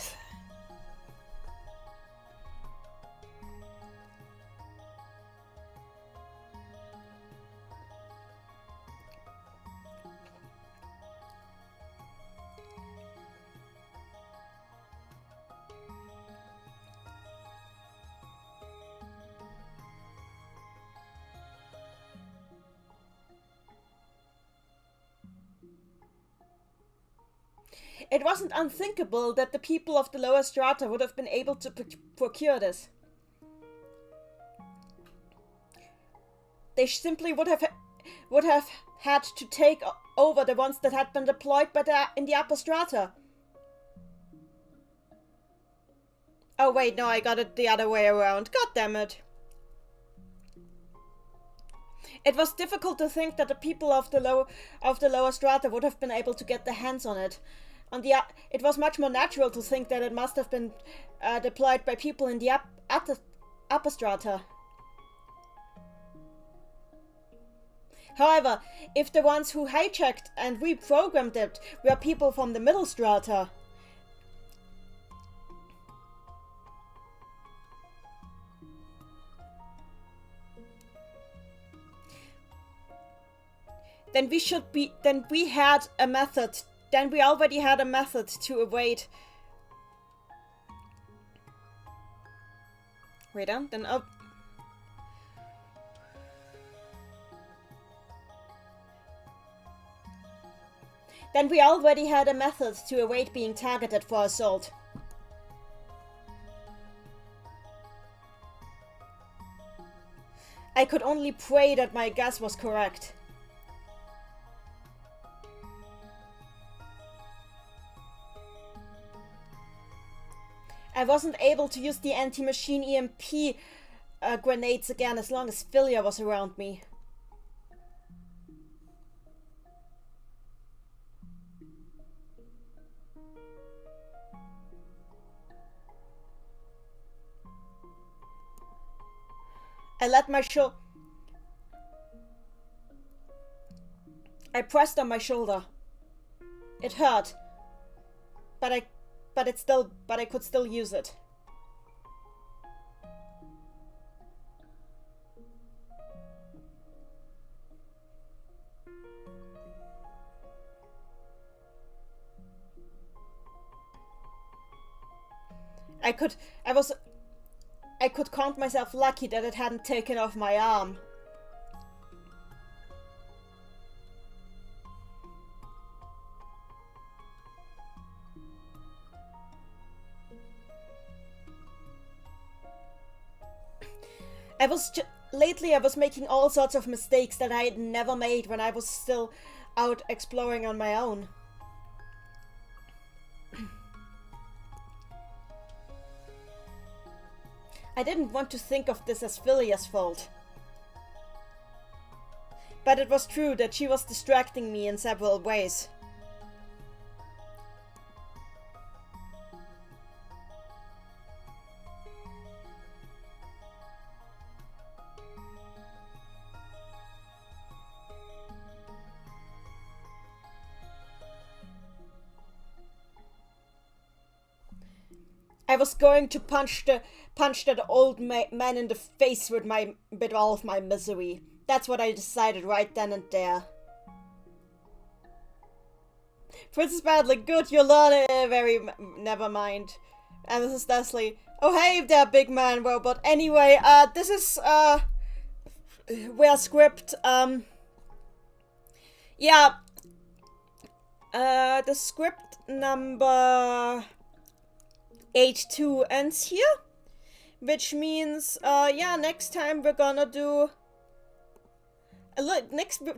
It wasn't unthinkable that the people of the lower strata would have been able to procure this. They simply would have had to take over the ones that had been deployed in the upper strata. Oh wait, no, I got it the other way around. God damn it. It was difficult to think that the people of the lower strata would have been able to get their hands on it. It was much more natural to think that it must have been deployed by people in the upper strata. However, if the ones who hijacked and reprogrammed it were people from the middle strata, then we already had a method to evade. Wait on, then up. Then we already had a method to evade being targeted for assault. I could only pray that my guess was correct. I wasn't able to use the anti-machine EMP grenades again as long as Philia was around me. I pressed on my shoulder. It hurt, but I could still use it. I could count myself lucky that it hadn't taken off my arm. Lately I was making all sorts of mistakes that I had never made when I was still out exploring on my own. I didn't want to think of this as Philia's fault. But it was true that she was distracting me in several ways. I was going to punch that old man in the face with all of my misery. That's what I decided right then and there. Princess Badly, good, you're not never mind. And this is Leslie. Oh hey there, big man robot. Anyway, this is where script yeah. The script number 8-2 ends here, which means yeah, next time we're gonna do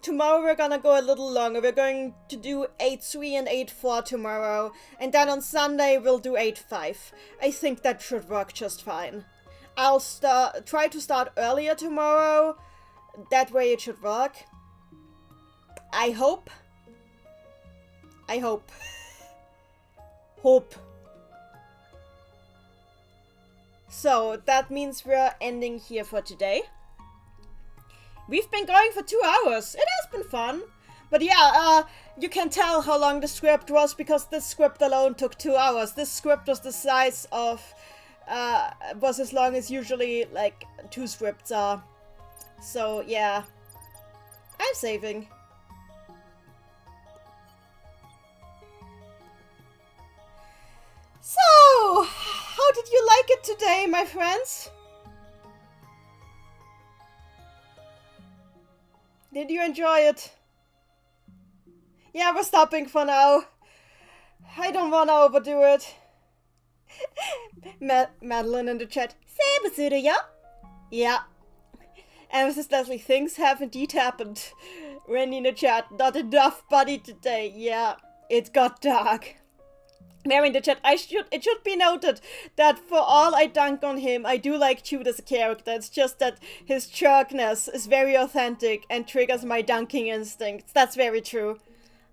tomorrow we're gonna go a little longer. We're going to do 8-3 and 8-4 tomorrow, and then on Sunday we'll do 8-5. I think that should work just fine. I'll try to start earlier tomorrow, that way it should work. I hope. Hope. So, that means we're ending here for today. We've been going for 2 hours. It has been fun. But yeah, you can tell how long the script was because this script alone took 2 hours. This script was the size of, was as long as usually, like, 2 scripts are. So, yeah. I'm saving. So, how did you like it today, my friends? Did you enjoy it? Yeah, we're stopping for now. I don't want to overdo it. Madeline in the chat. Yeah. And Mrs. Leslie, things have indeed happened. Randy in the chat. Not enough buddy today. Yeah, it got dark. Mary in the chat. It should be noted that for all I dunk on him, I do like Jude as a character. It's just that his jerkness is very authentic and triggers my dunking instincts. That's very true.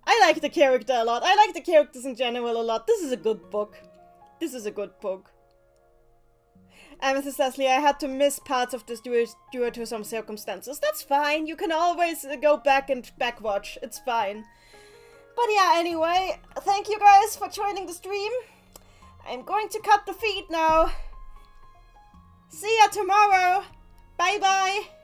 I like the character a lot. I like the characters in general a lot. This is a good book. This is a good book. And Mrs. Leslie, I had to miss parts of this due to some circumstances. That's fine. You can always go back and backwatch. It's fine. But yeah, anyway, thank you guys for joining the stream. I'm going to cut the feed now. See ya tomorrow. Bye bye.